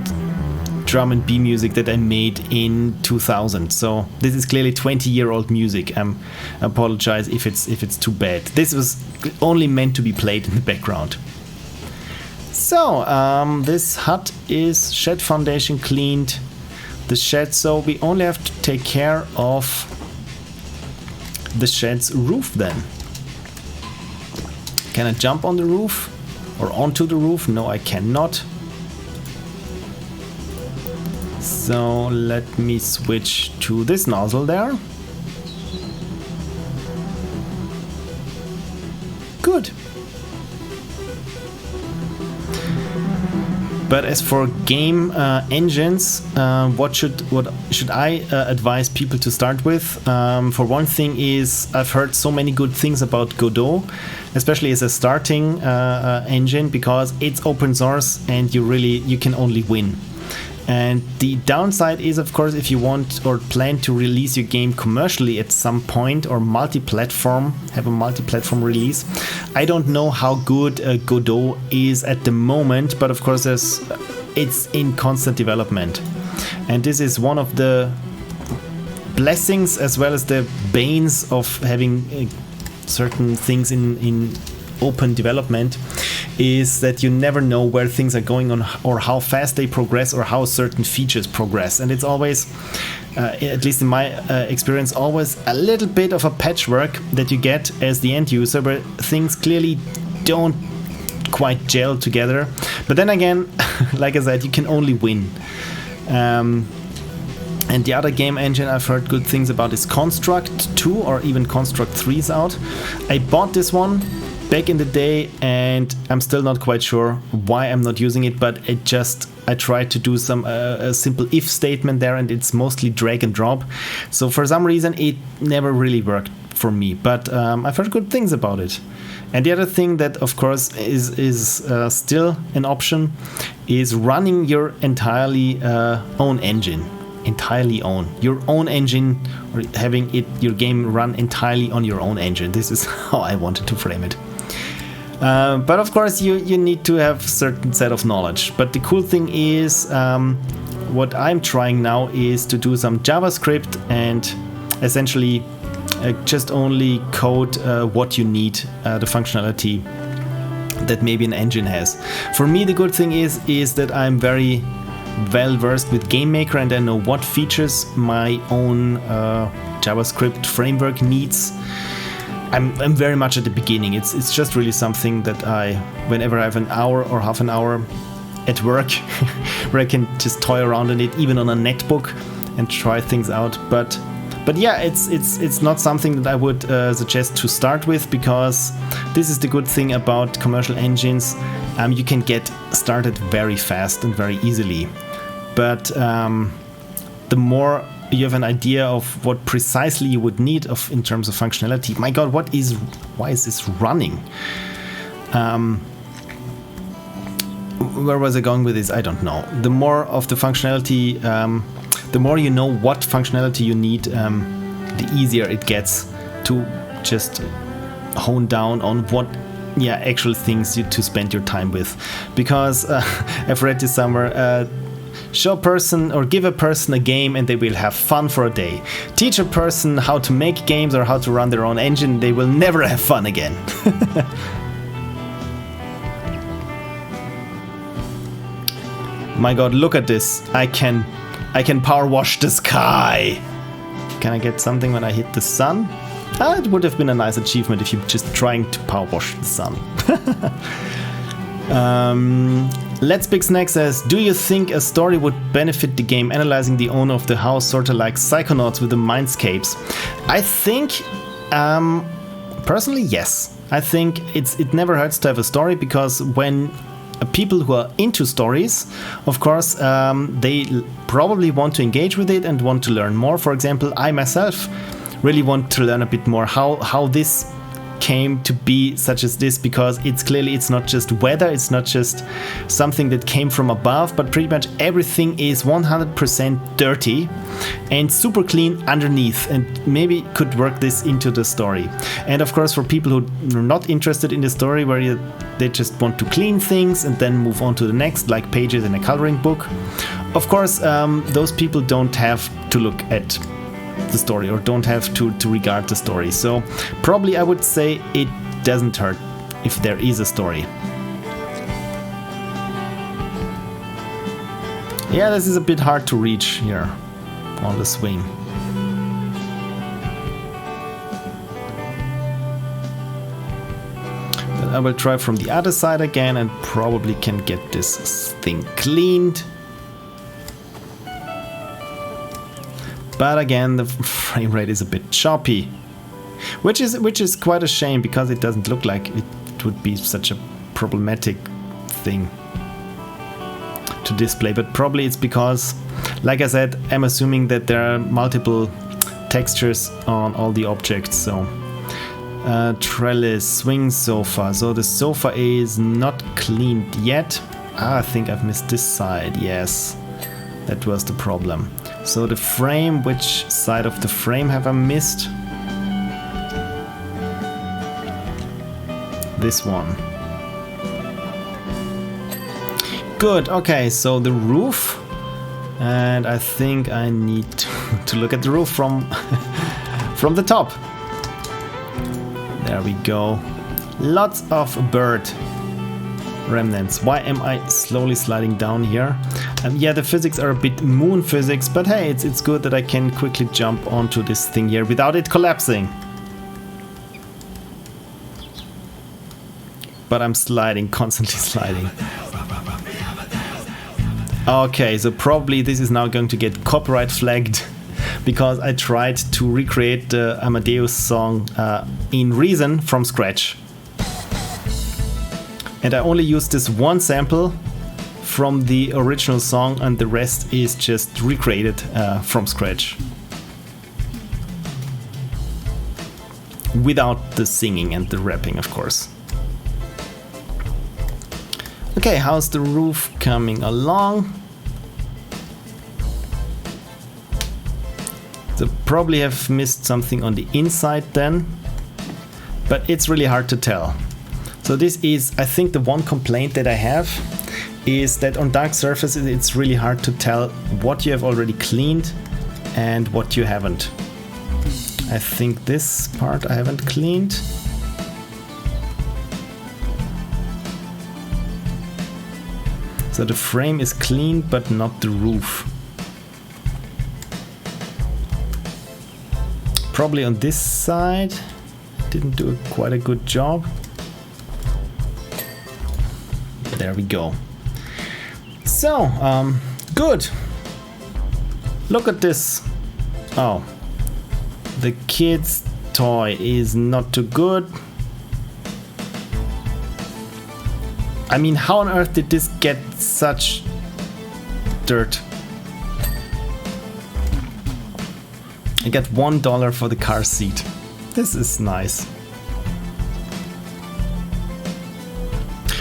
Speaker 1: drum and B music that I made in 2000. So this is clearly 20-year-old music. I apologize if it's too bad. This was only meant to be played in the background. So this hut is shed foundation cleaned, the shed, so we only have to take care of the shed's roof then. Can I jump on the roof or onto the roof? No, I cannot. So let me switch to this nozzle there. Good. But as for game engines, what should I advise people to start with? For one thing is, I've heard so many good things about Godot, especially as a starting engine, because it's open source and you can only win. And the downside is, of course, if you want or plan to release your game commercially at some point, or have a multi-platform release. I don't know how good Godot is at the moment, but of course it's in constant development. And this is one of the blessings as well as the banes of having certain things in open development, is that you never know where things are going on, or how fast they progress, or how certain features progress. And it's always, at least in my experience, always a little bit of a patchwork that you get as the end user, where things clearly don't quite gel together. But then again, like I said, you can only win. And the other game engine I've heard good things about is Construct 2, or even Construct 3 is out. I bought this one back in the day, and I'm still not quite sure why I'm not using it, but I tried to do some a simple if statement there, and it's mostly drag and drop. So for some reason it never really worked for me, but I've heard good things about it. And the other thing that of course is still an option is running your entirely own engine. Your own engine, or having your game run entirely on your own engine. This is how I wanted to frame it. But of course you need to have a certain set of knowledge. But the cool thing is, what I'm trying now is to do some JavaScript and essentially just only code what you need, the functionality that maybe an engine has. For me, the good thing is that I'm very well versed with GameMaker and I know what features my own JavaScript framework needs. I'm very much at the beginning. It's just really something that whenever I have an hour or half an hour at work, where I can just toy around in it, even on a netbook, and try things out. But yeah, it's not something that I would suggest to start with, because this is the good thing about commercial engines. You can get started very fast and very easily. But the more you have an idea of what precisely you would need in terms of functionality. My God, why is this running? Where was I going with this? I don't know. The more of the functionality, the more you know what functionality you need, the easier it gets to just hone down on what actual things to spend your time with. Because I've read this somewhere, show a person or give a person a game and they will have fun for a day. Teach a person how to make games or how to run their own engine, they will never have fun again. My God, look at this. I can power wash the sky. Can I get something when I hit the sun? It would have been a nice achievement if you're just trying to power wash the sun. Let's Big Snack says, do you think a story would benefit the game analyzing the owner of the house, sort of like Psychonauts with the Mindscapes? I think, personally, yes. I think it never hurts to have a story, because when people who are into stories, of course, they probably want to engage with it and want to learn more. For example, I myself really want to learn a bit more how this came to be such as this, because it's not just weather, it's not just something that came from above, but pretty much everything is 100% dirty and super clean underneath, and maybe could work this into the story. And of course, for people who are not interested in the story, where they just want to clean things and then move on to the next, like pages in a coloring book, of course, those people don't have to look at the story or don't have to regard the story. So probably I would say it doesn't hurt if there is a story. Yeah, this is a bit hard to reach here on the swing. But I will try from the other side again and probably can get this thing cleaned. But again, the frame rate is a bit choppy, which is quite a shame, because it doesn't look like it would be such a problematic thing to display. But probably it's because, like I said, I'm assuming that there are multiple textures on all the objects. So trellis, swing sofa. So the sofa is not cleaned yet. I think I've missed this side. Yes, that was the problem. So the frame, which side of the frame have I missed? This one. Good, okay, so the roof. And I think I need to look at the roof from the top. There we go. Lots of bird remnants. Why am I slowly sliding down here? Yeah, the physics are a bit moon physics, but hey, it's good that I can quickly jump onto this thing here without it collapsing. But I'm sliding, constantly sliding. Okay, so probably this is now going to get copyright flagged, because I tried to recreate the Amadeus song in Reason from scratch. And I only used this one sample from the original song, and the rest is just recreated from scratch. Without the singing and the rapping, of course. Okay, how's the roof coming along? So probably have missed something on the inside then, but it's really hard to tell. So this is, I think, the one complaint that I have is that on dark surfaces it's really hard to tell what you have already cleaned and what you haven't. I think this part I haven't cleaned. So the frame is clean, but not the roof. Probably on this side, didn't do quite a good job. There we go. So, good. Look at this. Oh, the kid's toy is not too good. I mean, how on earth did this get such dirt? I got $1 for the car seat. This is nice.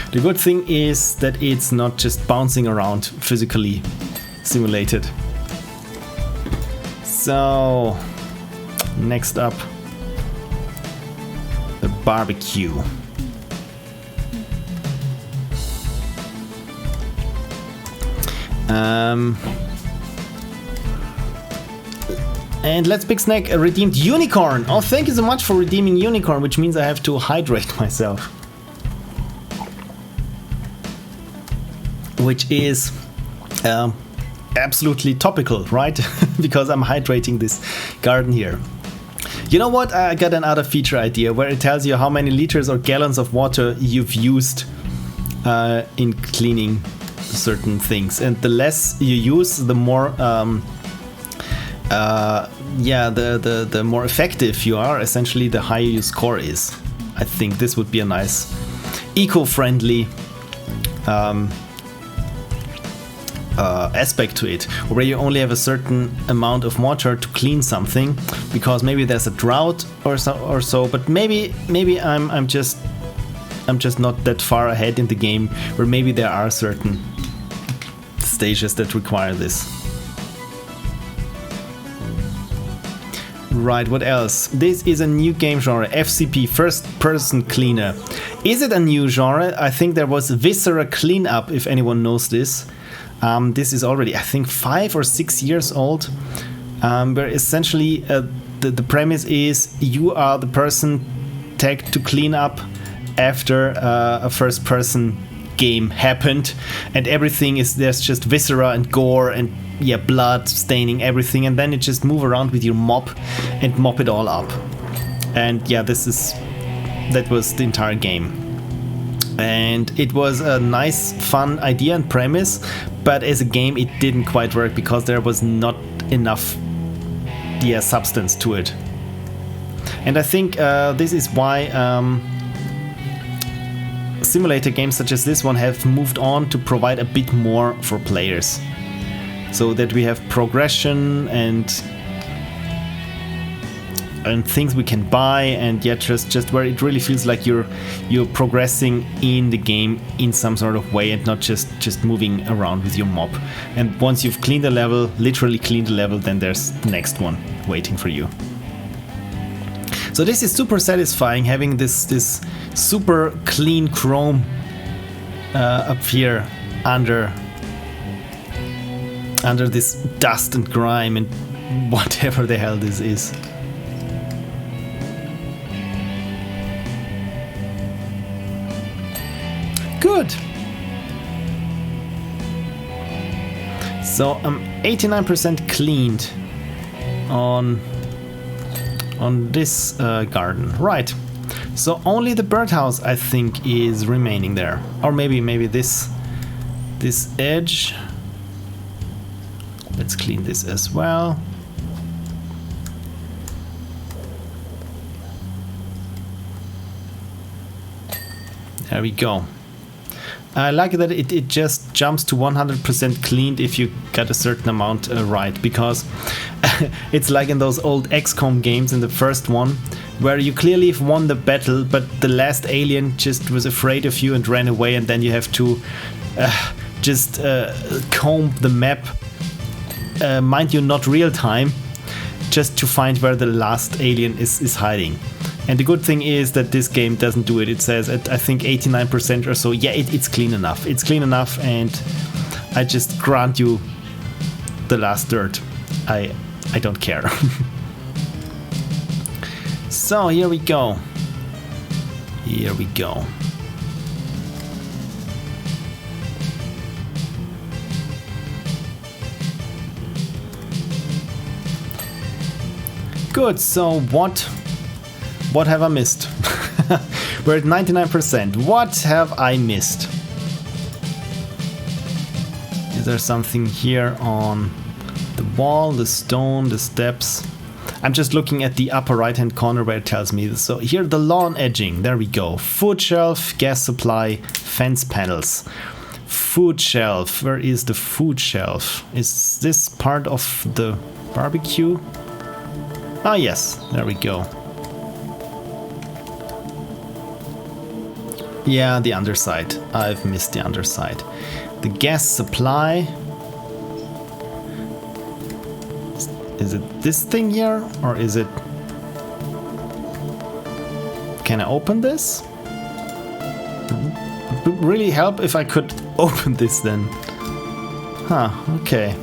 Speaker 1: The good thing is that it's not just bouncing around physically simulated. So, next up, the barbecue. And Let's Big Snack redeemed unicorn. Oh, thank you so much for redeeming unicorn, which means I have to hydrate myself. Which is absolutely topical, right? Because I'm hydrating this garden here. You know what? I got another feature idea where it tells you how many liters or gallons of water you've used in cleaning certain things, and the less you use, the more the more effective you are. Essentially, the higher your score is. I think this would be a nice eco-friendly aspect to it, where you only have a certain amount of water to clean something, because maybe there's a drought or so. But maybe I'm just not that far ahead in the game, where maybe there are certain stages that require this. Right, what else? This is a new game genre, FCP, First Person Cleaner. Is it a new genre? I think there was Viscera Cleanup, if anyone knows this. This is already, I think, 5 or 6 years old, where essentially the premise is you are the person tagged to clean up after a first person game happened, and everything is, there's just viscera and gore and blood staining everything, and then you just move around with your mop and mop it all up. And that was the entire game. And it was a nice, fun idea and premise, but as a game it didn't quite work because there was not enough substance to it. And I think this is why simulator games such as this one have moved on to provide a bit more for players, so that we have progression and things we can buy, and just where it really feels like you're progressing in the game in some sort of way, and not just moving around with your mop. And once you've cleaned the level, literally cleaned the level, then there's the next one waiting for you. So this is super satisfying, having this super clean chrome up here under this dust and grime and whatever the hell this is. Good. So I'm 89% cleaned on this garden, right? So only the birdhouse, I think, is remaining there, or maybe this edge. Let's clean this as well. There we go. I like that it just jumps to 100% cleaned if you got a certain amount right, because it's like in those old XCOM games in the first one, where you clearly have won the battle, but the last alien just was afraid of you and ran away, and then you have to comb the map, mind you, not real time, just to find where the last alien is hiding. And the good thing is that this game doesn't do it. It says at, I think, 89% or so. Yeah, it's clean enough. It's clean enough, and I just grant you the last dirt. I don't care. So here we go. Here we go. Good, so what have I missed? We're at 99%. What have I missed? Is there something here on the wall, the stone, the steps? I'm just looking at the upper right hand corner where it tells me. So here, the lawn edging, there we go. Food shelf, gas supply, fence panels. Food shelf, where is the food shelf? Is this part of the barbecue? Ah, yes, there we go. Yeah, the underside. I've missed the underside. The gas supply. Is it this thing here, or is it... Can I open this? It would really help if I could open this then. Huh, okay.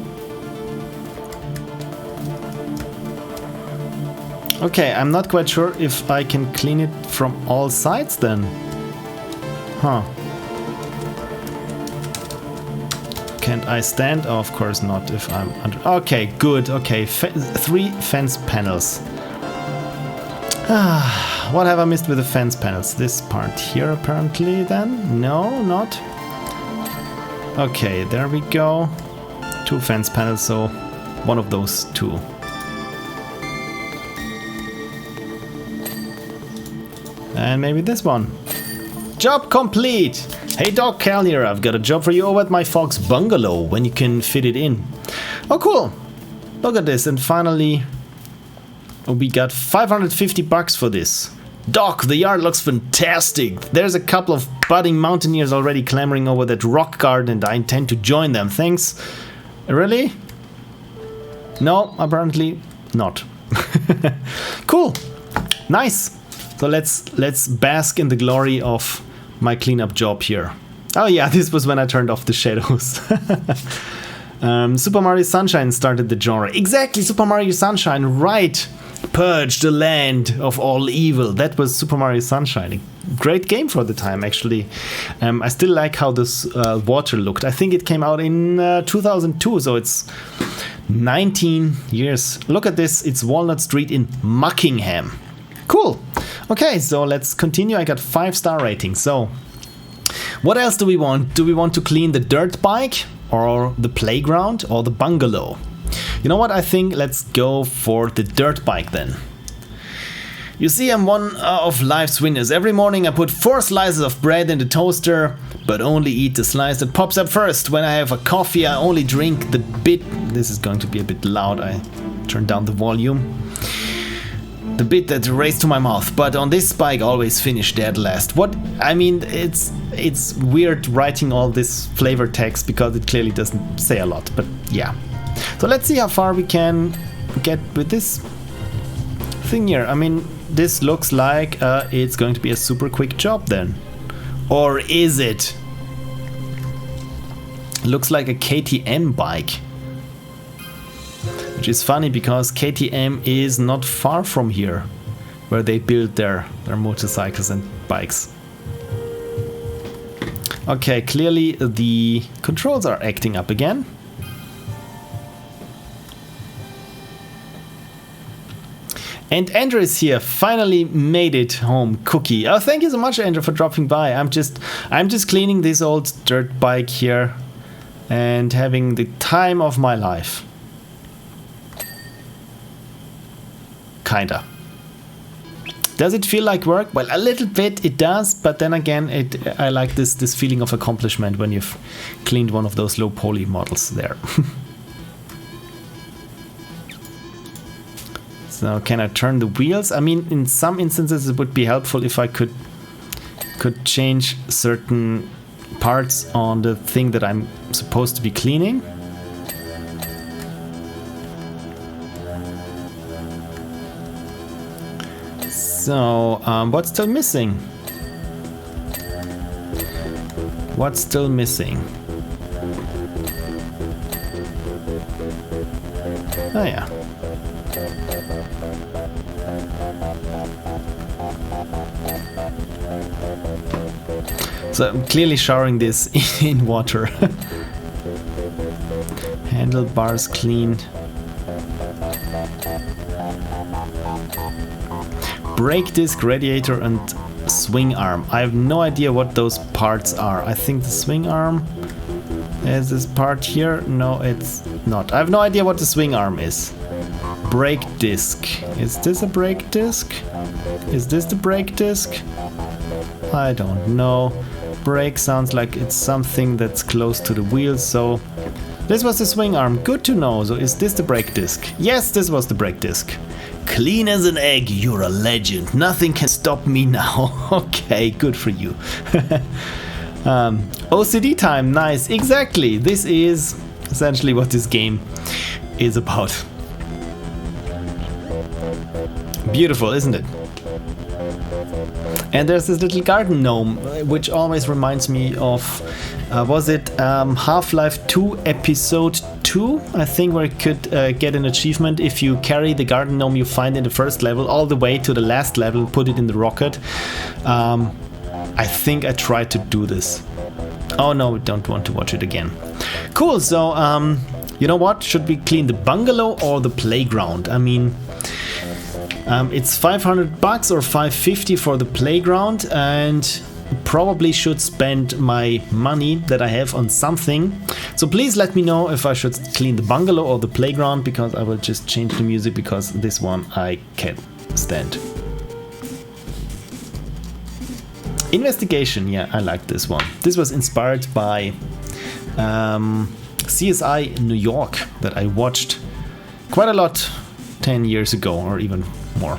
Speaker 1: Okay, I'm not quite sure if I can clean it from all sides then. Huh. Can't I stand? Oh, of course not if I'm under... Okay, good, okay. 3 fence panels. What have I missed with the fence panels? This part here apparently then? No, not. Okay, there we go. 2 fence panels, so one of those 2. And maybe this one. Job complete! Hey Dog Cal here, I've got a job for you over at my Fox bungalow, when you can fit it in. Oh cool! Look at this, and finally we got 550 bucks for this. Doc, the yard looks fantastic. There's a couple of budding mountaineers already clambering over that rock garden, and I intend to join them. Thanks. Really? No, apparently not. Cool. Nice. So let's bask in the glory of my cleanup job here. Oh yeah, this was when I turned off the shadows. Super Mario Sunshine started the genre. Exactly, Super Mario Sunshine, right. Purge the land of all evil. That was Super Mario Sunshine. A great game for the time, actually. I still like how this water looked. I think it came out in 2002, so it's 19 years. Look at this, it's Walnut Street in Muckingham. Cool. Okay, so let's continue. I got 5-star rating. So, what else do we want? Do we want to clean the dirt bike, or the playground, or the bungalow? You know what? I think let's go for the dirt bike then. You see, I'm one of life's winners. Every morning I put 4 slices of bread in the toaster, but only eat the slice that pops up first. When I have a coffee, I only drink the bit... This is going to be a bit loud. I turned down the volume. The bit that raised to my mouth, but on this bike I always finish dead last. What I mean, it's weird writing all this flavor text because it clearly doesn't say a lot, but yeah. So let's see how far we can get with this thing here. I mean, this looks like it's going to be a super quick job then. Or is it? Looks like a KTM bike. Which is funny because KTM is not far from here, where they build their motorcycles and bikes. Okay, clearly the controls are acting up again. And Andrew is here, finally made it home. Cookie. Oh, thank you so much, Andrew, for dropping by. I'm just cleaning this old dirt bike here and having the time of my life. Kinda. Does it feel like work? Well, a little bit it does, but then again, I like this feeling of accomplishment when you've cleaned one of those low poly models there. So can I turn the wheels? I mean, in some instances it would be helpful if I could change certain parts on the thing that I'm supposed to be cleaning. So, what's still missing? What's still missing? Oh yeah. So I'm clearly showering this in water. Handlebars cleaned. Brake disc, radiator and swing arm. I have no idea what those parts are. I think the swing arm is this part here. No, it's not. I have no idea what the swing arm is. Brake disc. Is this a brake disc? Is this the brake disc? I don't know. Brake sounds like it's something that's close to the wheel, so this was the swing arm. Good to know. So is this the brake disc? Yes, this was the brake disc. Clean as an egg, you're a legend. Nothing can stop me now. Okay, good for you. OCD time, nice. Exactly. This is essentially what this game is about. Beautiful, isn't it? And there's this little garden gnome, which always reminds me of, was it Half-Life 2 Episode 2? I think, where you could get an achievement if you carry the garden gnome you find in the first level all the way to the last level and put it in the rocket. I think I tried to do this. Oh no, we don't want to watch it again. Cool, so you know what? Should we clean the bungalow or the playground? I mean, it's $500 or $550 for the playground, and probably should spend my money that I have on something. So please let me know if I should clean the bungalow or the playground, because I will just change the music, because this one I can't stand. Investigation, yeah, I like this one. This was inspired by CSI New York that I watched quite a lot 10 years ago, or even more.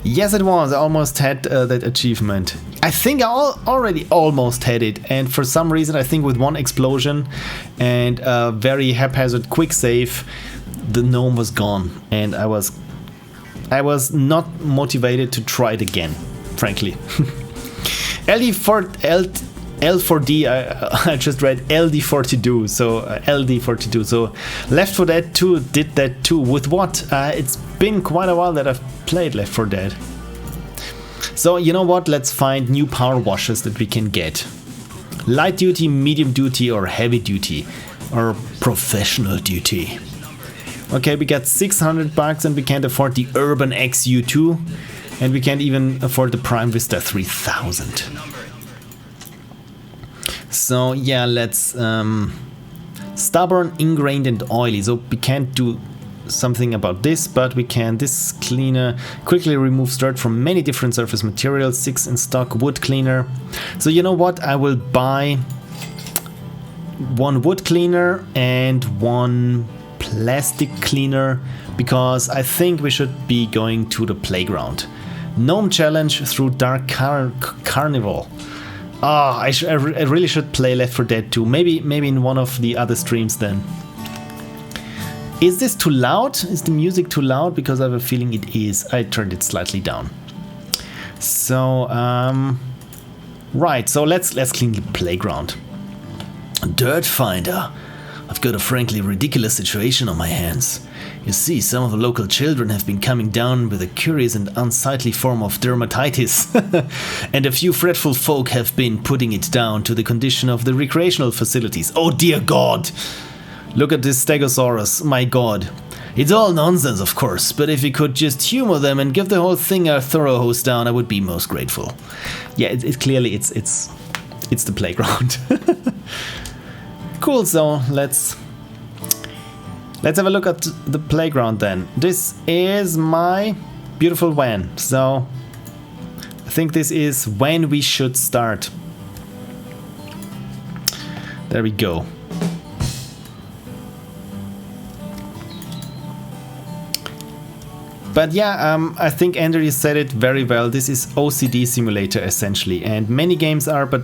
Speaker 1: Yes, it was. I almost had that achievement. I think I already almost had it, and for some reason, I think with one explosion and a very haphazard quick save, the gnome was gone, and I was not motivated to try it again, frankly. L4D, I just read LD42, so LD42. So Left 4 Dead 2 did that too. With what? It's been quite a while that I've played Left 4 Dead. So you know what? Let's find new power washes that we can get. Light duty, medium duty, or heavy duty, or professional duty. Okay, we got $600 and we can't afford the Urban XU2, and we can't even afford the Prime Vista 3000. So yeah, let's stubborn, ingrained and oily. So we can't do something about this, but we can. This cleaner quickly removes dirt from many different surface materials. 6 in stock. Wood cleaner. So you know what? I will buy one wood cleaner and one plastic cleaner, because I think we should be going to the playground. Gnome challenge through Dark Carnival. Oh, I really should play Left 4 Dead 2. Maybe in one of the other streams then. Is this too loud? Is the music too loud? Because I have a feeling it is. I turned it slightly down. So, right. So let's clean the playground. Dirt finder. I've got a frankly ridiculous situation on my hands. You see, some of the local children have been coming down with a curious and unsightly form of dermatitis, and a few fretful folk have been putting it down to the condition of the recreational facilities. Oh dear God! Look at this Stegosaurus, my God. It's all nonsense, of course, but if we could just humor them and give the whole thing a thorough hose down, I would be most grateful. Yeah, it's clearly it's the playground. Cool, so let's have a look at the playground then. This is my beautiful van, so I think this is when we should start. There we go. But yeah, I think Andrew said it very well. This is OCD simulator essentially, and many games are, but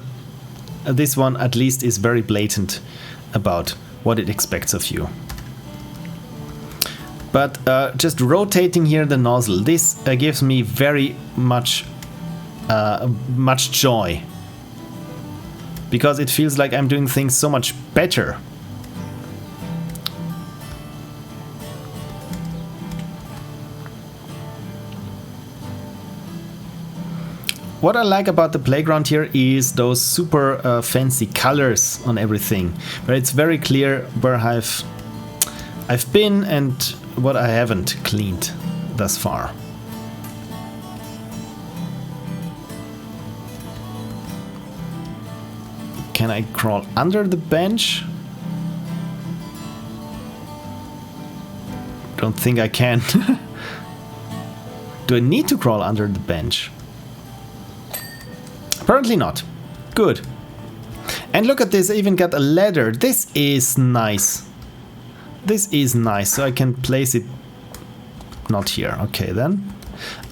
Speaker 1: this one at least is very blatant about what it expects of you. But just rotating here the nozzle, this gives me very much joy, because it feels like I'm doing things so much better. What I like about the playground here is those super fancy colors on everything, where it's very clear where I've been and what I haven't cleaned thus far. Can I crawl under the bench? Don't think I can. Do I need to crawl under the bench? Apparently not. Good. And look at this, I even got a ladder. This is nice. This is nice, so I can place it not here. Okay, then.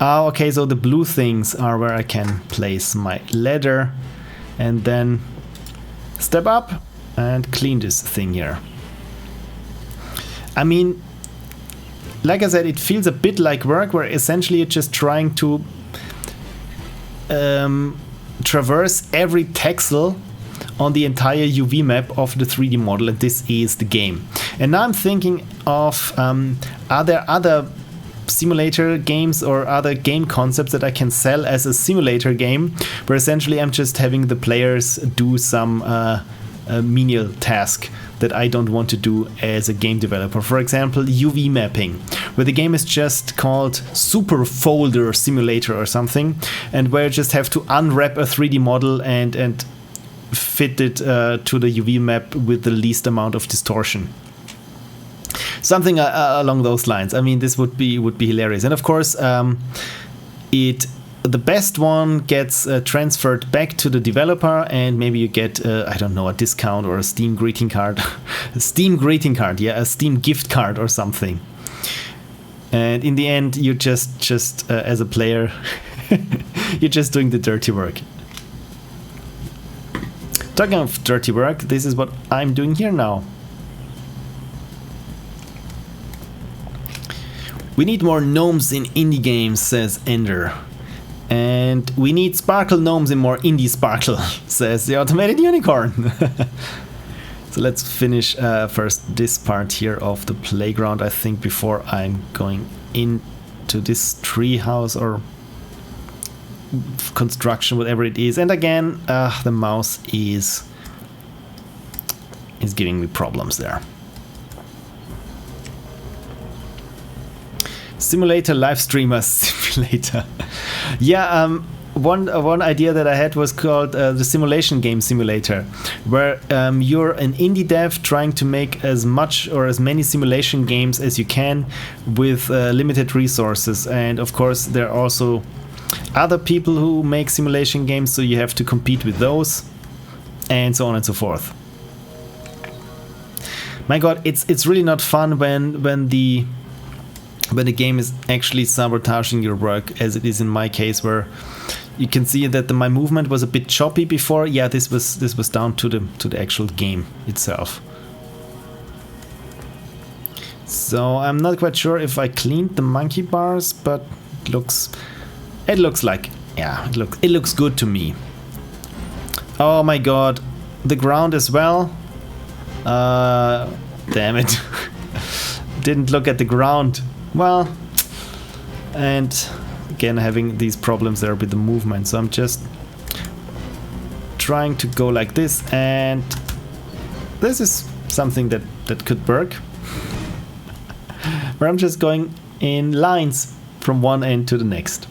Speaker 1: Okay, so the blue things are where I can place my ladder and then step up and clean this thing here. I mean, like I said, it feels a bit like work, where essentially you're just trying to traverse every texel on the entire UV map of the 3D model, and this is the game. And now I'm thinking of are there other simulator games or other game concepts that I can sell as a simulator game, where essentially I'm just having the players do some menial task that I don't want to do as a game developer. For example, UV mapping, where the game is just called Super Folder Simulator or something, and where you just have to unwrap a 3D model and fit it to the UV map with the least amount of distortion. Something along those lines. I mean, this would be hilarious. And of course, the best one gets transferred back to the developer, and maybe you get I don't know, a discount or a Steam greeting card, a Steam greeting card, yeah, a Steam gift card or something. And in the end, you just as a player, you're just doing the dirty work. Talking of dirty work, this is what I'm doing here now. We need more gnomes in indie games, says Ender. And we need sparkle gnomes in more indie sparkle, says the automated unicorn. So let's finish first this part here of the playground, I think, before I'm going into this tree house or construction, whatever it is. And again, the mouse is giving me problems there. Simulator live streamer simulator. Yeah, one idea that I had was called the simulation game simulator, where you're an indie dev trying to make as much or as many simulation games as you can with limited resources. And of course, there are also other people who make simulation games, so you have to compete with those, and so on and so forth. My God, it's really not fun when the game is actually sabotaging your work, as it is in my case, where you can see that my movement was a bit choppy before. Yeah, this was down to the actual game itself. So I'm not quite sure if I cleaned the monkey bars, but it looks like, yeah, it looks good to me. Oh my God, the ground as well. Damn it. Didn't look at the ground. Well, and again having these problems there with the movement, so I'm just trying to go like this, and this is something that could work, where I'm just going in lines from one end to the next.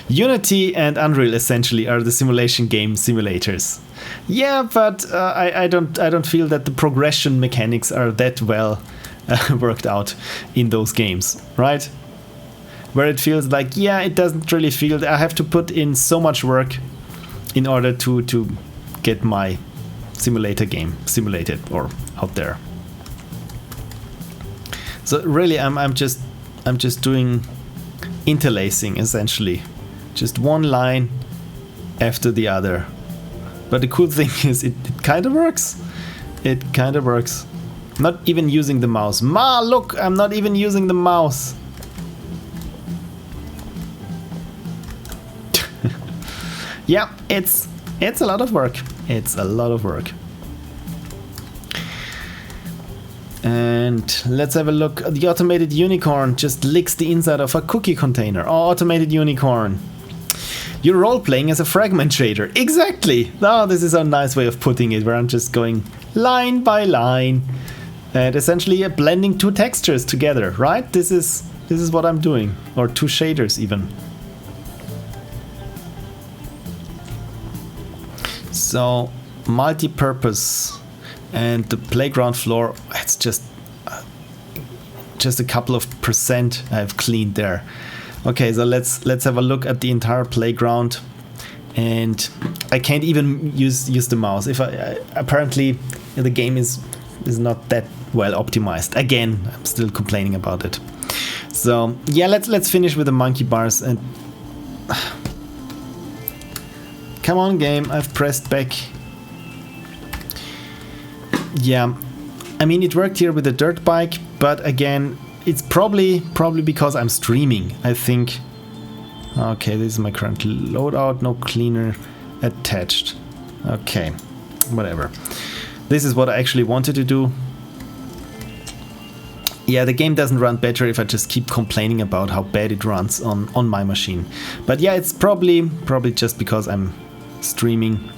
Speaker 1: Unity and Unreal essentially are the simulation game simulators. Yeah, but I don't feel that the progression mechanics are that well worked out in those games, right? Where it feels like, yeah, it doesn't really feel I have to put in so much work in order to get my simulator game simulated or out there. So really, I'm just doing interlacing essentially, just one line after the other. But the cool thing is, it kind of works. It kind of works. Not even using the mouse. Ma, look, I'm not even using the mouse. Yeah, it's a lot of work. It's a lot of work. And let's have a look. The automated unicorn just licks the inside of a cookie container. Oh, automated unicorn. You're role-playing as a fragment shader. Exactly. Oh, this is a nice way of putting it, where I'm just going line by line and essentially blending two textures together, right? This is what I'm doing, or two shaders even. So multi-purpose, and the playground floor, it's just a couple of percent I've cleaned there. Okay, so let's have a look at the entire playground, and I can't even use the mouse. If apparently the game is not that well optimized. Again, I'm still complaining about it. So yeah, let's finish with the monkey bars. And come on, game, I've pressed back. Yeah, I mean, it worked here with the dirt bike, but again, it's probably because I'm streaming, I think. Okay, this is my current loadout, no cleaner attached. Okay, whatever. This is what I actually wanted to do. Yeah, the game doesn't run better if I just keep complaining about how bad it runs on my machine. But yeah, it's probably just because I'm streaming.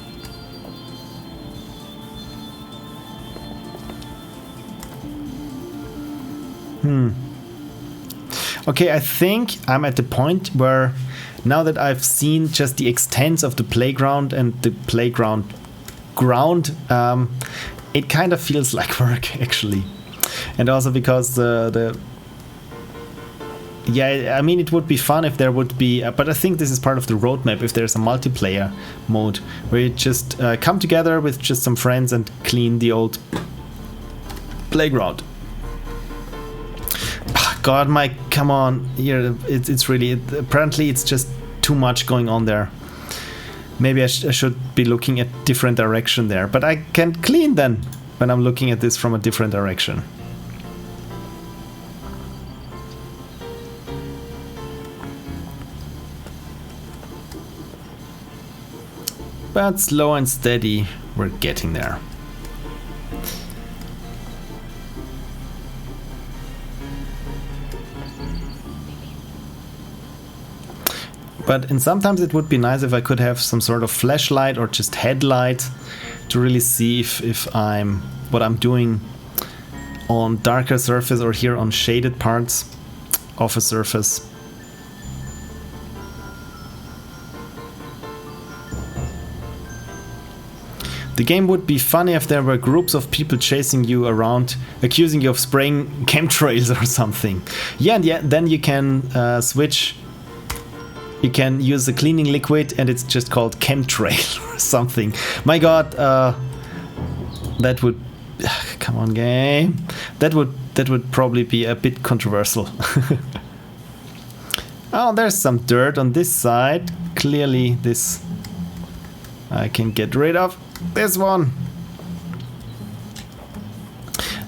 Speaker 1: Okay, I think I'm at the point where now that I've seen just the extent of the playground and the playground ground, it kind of feels like work actually. And also because yeah, I mean, it would be fun if there would be, but I think this is part of the roadmap, if there's a multiplayer mode where you just come together with just some friends and clean the old playground. God, Mike, come on. Here, it's really, apparently it's just too much going on there. Maybe I should be looking at different direction there, but I can clean then when I'm looking at this from a different direction. But slow and steady, we're getting there. But sometimes it would be nice if I could have some sort of flashlight or just headlight to really see if what I'm doing on darker surface or here on shaded parts of a surface. The game would be funny if there were groups of people chasing you around, accusing you of spraying chemtrails or something. Yeah, and yeah, then you can switch. You can use the cleaning liquid and it's just called chemtrail or something. My God, that would, come on, game. That would probably be a bit controversial. Oh, there's some dirt on this side. Clearly, this I can get rid of. This one.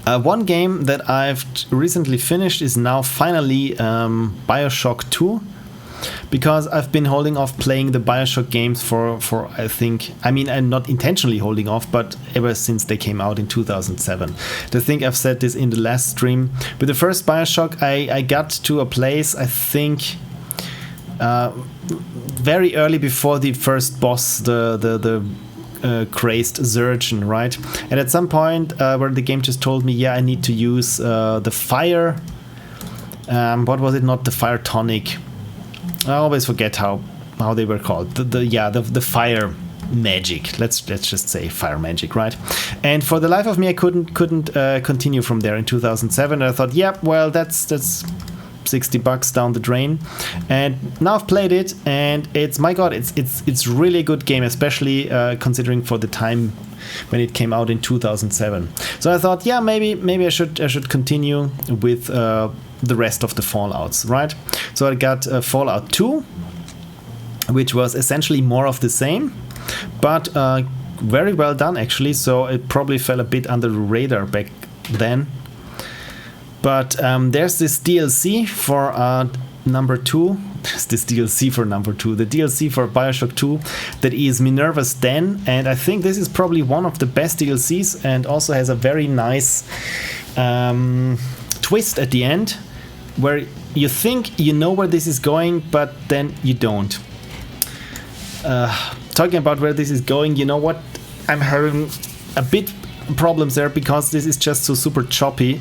Speaker 1: One game that I've recently finished is now finally BioShock 2. Because I've been holding off playing the BioShock games for I think, I mean, I'm not intentionally holding off, but ever since they came out in 2007. I think I've said this in the last stream. With the first BioShock, I got to a place, I think, very early before the first boss, the crazed surgeon, right? And at some point where the game just told me, yeah, I need to use the fire, what was it, not the fire tonic, I always forget how they were called. The fire magic. Let's just say fire magic, right? And for the life of me, I couldn't continue from there in 2007. I thought, yeah, well, that's $60 down the drain. And now I've played it, and it's, my God, it's really a good game, especially considering for the time when it came out in 2007. So I thought, yeah, maybe I should continue with the rest of the Fallouts, right? So I got Fallout 2, which was essentially more of the same, but very well done actually. So it probably fell a bit under the radar back then. But there's this DLC for number 2. There's this DLC for number 2. The DLC for Bioshock 2 that is Minerva's Den, and I think this is probably one of the best DLCs, and also has a very nice twist at the end, where you think you know where this is going, but then you don't. Talking about where this is going, you know what? I'm having a bit problems there because this is just so super choppy.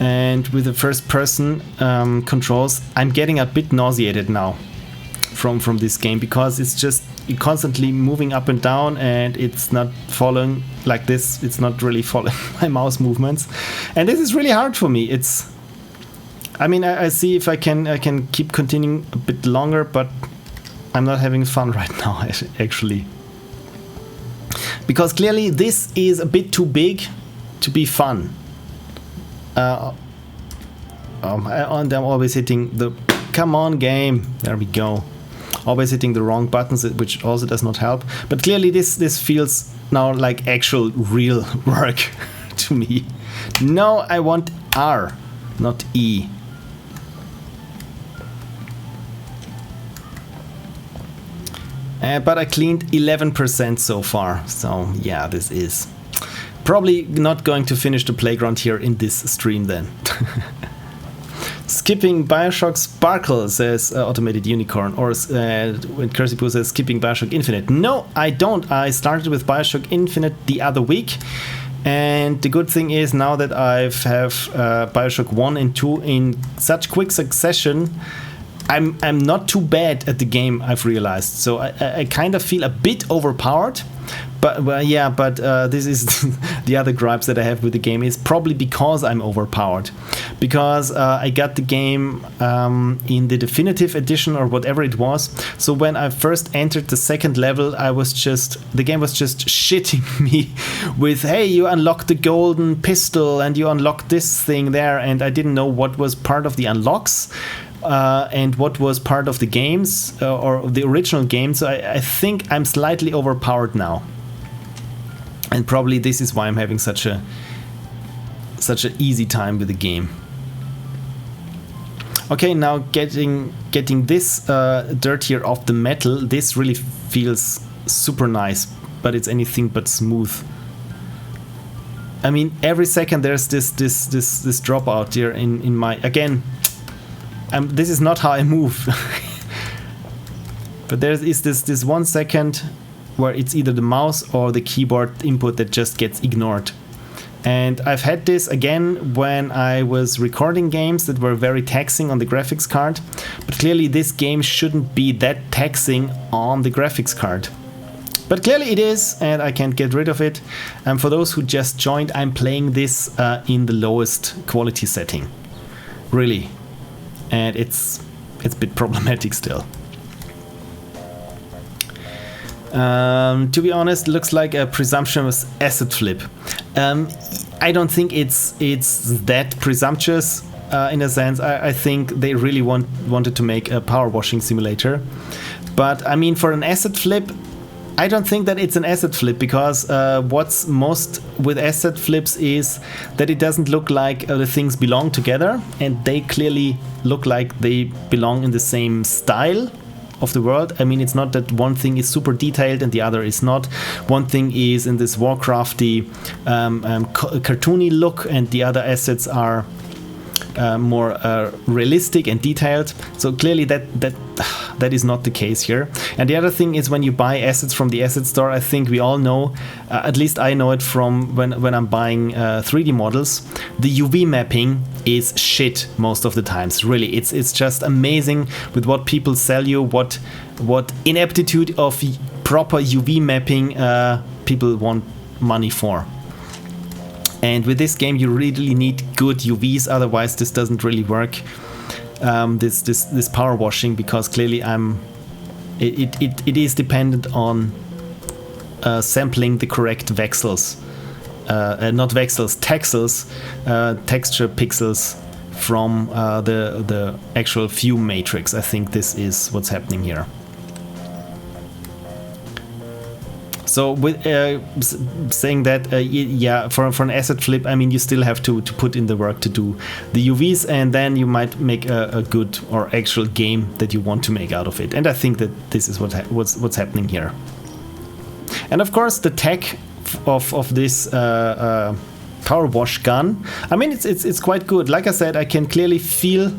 Speaker 1: And with the first person controls, I'm getting a bit nauseated now from this game, because it's just constantly moving up and down, and it's not following like this. It's not really following my mouse movements, and this is really hard for me. I mean, I see if I can keep continuing a bit longer, but I'm not having fun right now, actually. Because clearly this is a bit too big to be fun. And I'm always hitting the... Come on, game! There we go. Always hitting the wrong buttons, which also does not help. But clearly this feels now like actual real work to me. No, I want R, not E. But I cleaned 11% so far, so yeah, this is probably not going to finish the playground here in this stream then. Skipping Bioshock Sparkle, says Automated Unicorn, or when Cursey says skipping Bioshock Infinite. No, I don't. I started with Bioshock Infinite the other week, and the good thing is now that I have Bioshock 1 and 2 in such quick succession, I'm not too bad at the game, I've realized. So I kind of feel a bit overpowered. But well, yeah, but this is the other gripes that I have with the game, is probably because I'm overpowered. Because I got the game in the definitive edition or whatever it was. So when I first entered the second level, the game was just shitting me with, hey, you unlocked the golden pistol and you unlocked this thing there, and I didn't know what was part of the unlocks. And what was part of the games or the original game. So I think I'm slightly overpowered now, and probably this is why I'm having such an easy time with the game. Okay, now getting this dirt here off the metal. This really feels super nice, but it's anything but smooth. I mean, every second there's this dropout here in my, again. This is not how I move. But there is this 1 second where it's either the mouse or the keyboard input that just gets ignored. And I've had this again when I was recording games that were very taxing on the graphics card. But clearly this game shouldn't be that taxing on the graphics card. But clearly it is, and I can't get rid of it. And for those who just joined, I'm playing this in the lowest quality setting. Really. And it's a bit problematic still. To be honest, looks like a presumptuous asset flip. I don't think it's that presumptuous in a sense. I think they really wanted to make a power washing simulator. But I mean, for an asset flip, I don't think that it's an asset flip, because what's most with asset flips is that it doesn't look like the things belong together, and they clearly look like they belong in the same style of the world. I mean, it's not that one thing is super detailed and the other is not. One thing is in this Warcrafty cartoony look, and the other assets are more realistic and detailed. So clearly that is not the case here. And the other thing is, when you buy assets from the asset store, I think we all know, at least I know it from when I'm buying 3D models, the UV mapping is shit most of the times. Really, it's just amazing with what people sell you, what ineptitude of proper UV mapping people want money for. And with this game, you really need good UVs, otherwise this doesn't really work. This power washing, because clearly it is dependent on sampling the correct voxels, not voxels, texture pixels from the actual fume matrix. I think this is what's happening here. So with saying that, yeah, for an asset flip, I mean, you still have to put in the work to do the UVs, and then you might make a good or actual game that you want to make out of it. And I think that this is what's happening here. And of course, the tech of this PowerWash gun, I mean, it's quite good. Like I said, I can clearly feel.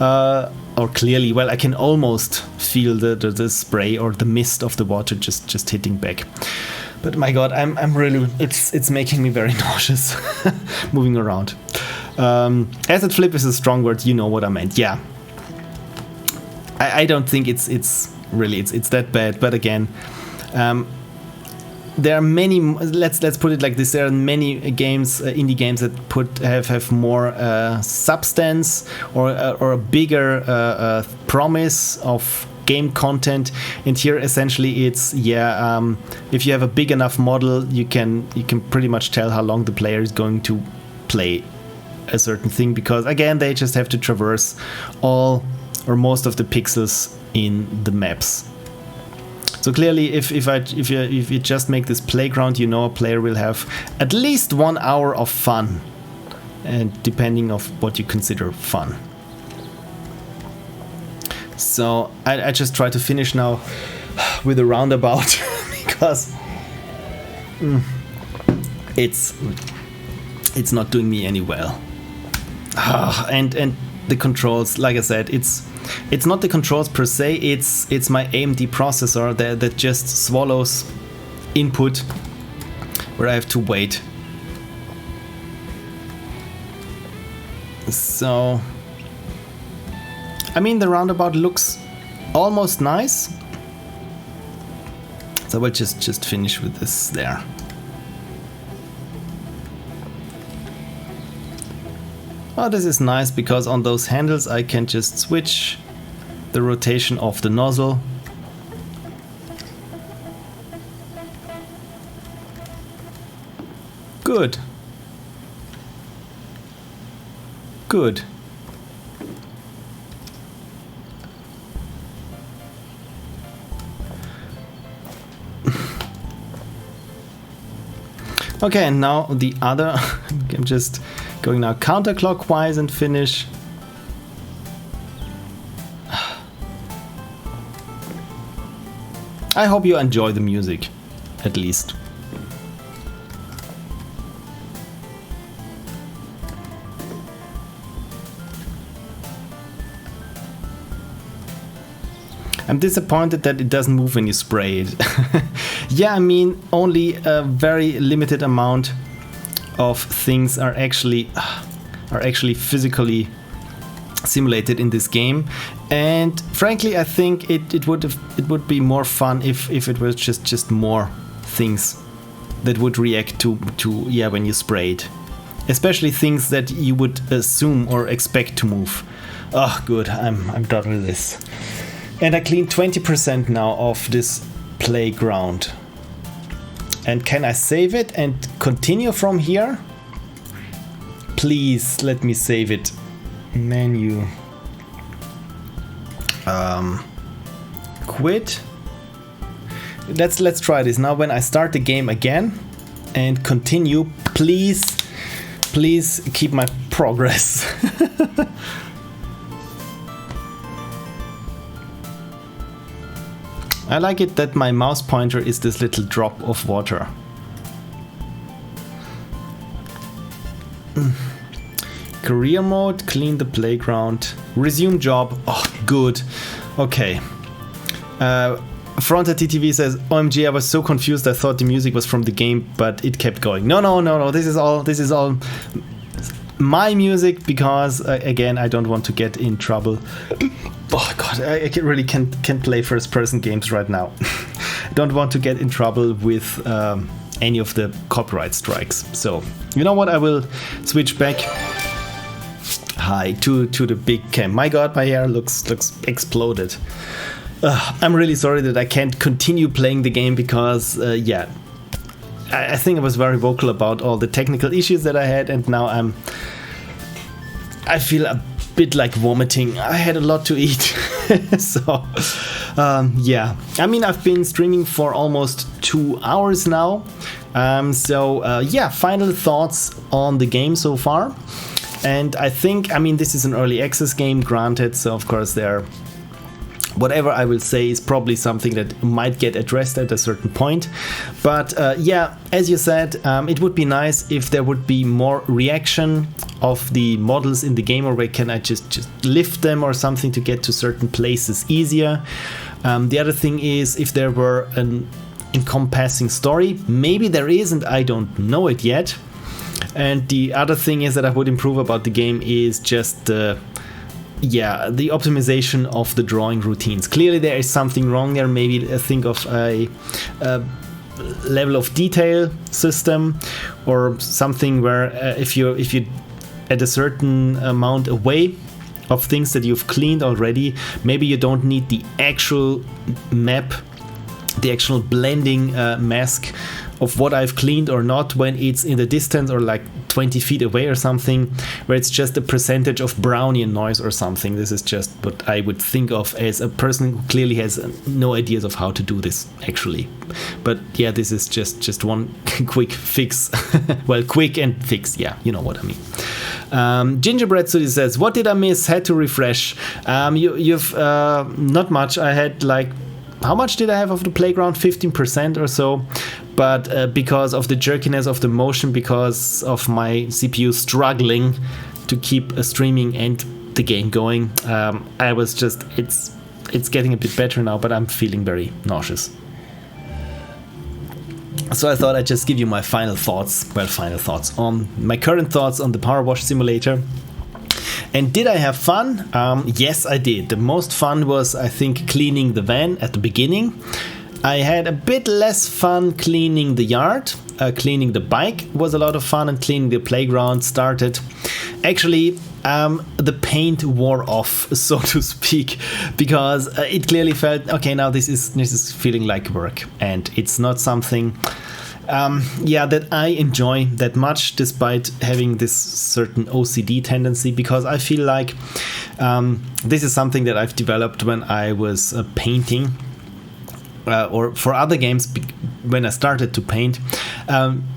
Speaker 1: I can almost feel the spray or the mist of the water just hitting back. But my God, I'm really, it's making me very nauseous moving around. Asset flip is a strong word, you know what I meant. Yeah, I don't think it's that bad. But again, there are many. Let's put it like this: there are many games, indie games that have more substance or a bigger promise of game content. And here, essentially, it's if you have a big enough model, you can pretty much tell how long the player is going to play a certain thing, because again, they just have to traverse all or most of the pixels in the maps. So clearly, if you just make this playground, you know a player will have at least 1 hour of fun, and depending of what you consider fun. So I just try to finish now with a roundabout because it's not doing me any well. And the controls, like I said, it's not the controls per se, it's my AMD processor that just swallows input where I have to wait. So, I mean, the roundabout looks almost nice. So we'll just finish with this there. Oh, this is nice because on those handles I can just switch the rotation of the nozzle. Good. Good. Okay, and now the other. I'm just going now counterclockwise and finish. I hope you enjoy the music, at least. I'm disappointed that it doesn't move when you spray it. Yeah, I mean, only a very limited amount of things are actually physically simulated in this game, and frankly, I think it would be more fun if it was just more things that would react to when you spray it, especially things that you would assume or expect to move. Oh, good, I'm done with this. And I cleaned 20% now of this playground. And can I save it and continue from here? Please let me save it. Menu. Quit. Let's try this now. When I start the game again and continue, please keep my progress. I like it that my mouse pointer is this little drop of water. Career mode, clean the playground, resume job. Oh, good. Okay. Fronta TTV says, OMG, I was so confused. I thought the music was from the game, but it kept going. No. This is all my music because again, I don't want to get in trouble. Oh God, I really can't play first-person games right now. I don't want to get in trouble with any of the copyright strikes. So, you know what? I will switch back. Hi to the big cam. My God, my hair looks exploded. I'm really sorry that I can't continue playing the game because, yeah, I think I was very vocal about all the technical issues that I had, and now I feel a bit like vomiting. I had a lot to eat. So yeah, I mean, I've been streaming for almost 2 hours now. Yeah, final thoughts on the game so far. And I think, I mean, this is an early access game, granted, so of course whatever I will say is probably something that might get addressed at a certain point. But yeah, as you said, it would be nice if there would be more reaction of the models in the game, or where can I just lift them or something to get to certain places easier. The other thing is if there were an encompassing story. Maybe there isn't, I don't know it yet. And the other thing is that I would improve about the game is just the optimization of the drawing routines. Clearly there is something wrong there. Maybe think of a level of detail system or something where if you at a certain amount away of things that you've cleaned already, maybe you don't need the actual map, the actual blending mask of what I've cleaned or not when it's in the distance or like 20 feet away or something, where it's just a percentage of Brownian noise or something. This is just what I would think of as a person who clearly has no ideas of how to do this actually. But yeah, this is just one quick fix. Well, quick and fix, yeah, you know what I mean. Gingerbread City says, what did I miss? Had to refresh. You've not much. I had like, how much did I have of the playground? 15% or so. But because of the jerkiness of the motion, because of my CPU struggling to keep streaming and the game going, I was just, it's getting a bit better now, but I'm feeling very nauseous. So I thought I'd just give you my final thoughts on my current thoughts on the PowerWash Simulator. And did I have fun? Yes, I did. The most fun was, I think, cleaning the van at the beginning. I had a bit less fun cleaning the yard. Cleaning the bike was a lot of fun, and cleaning the playground started. Actually, the paint wore off, so to speak, because it clearly felt, okay, now this is feeling like work, and it's not something that I enjoy that much, despite having this certain OCD tendency, because I feel like this is something that I've developed when I was painting, or for other games when I started to paint,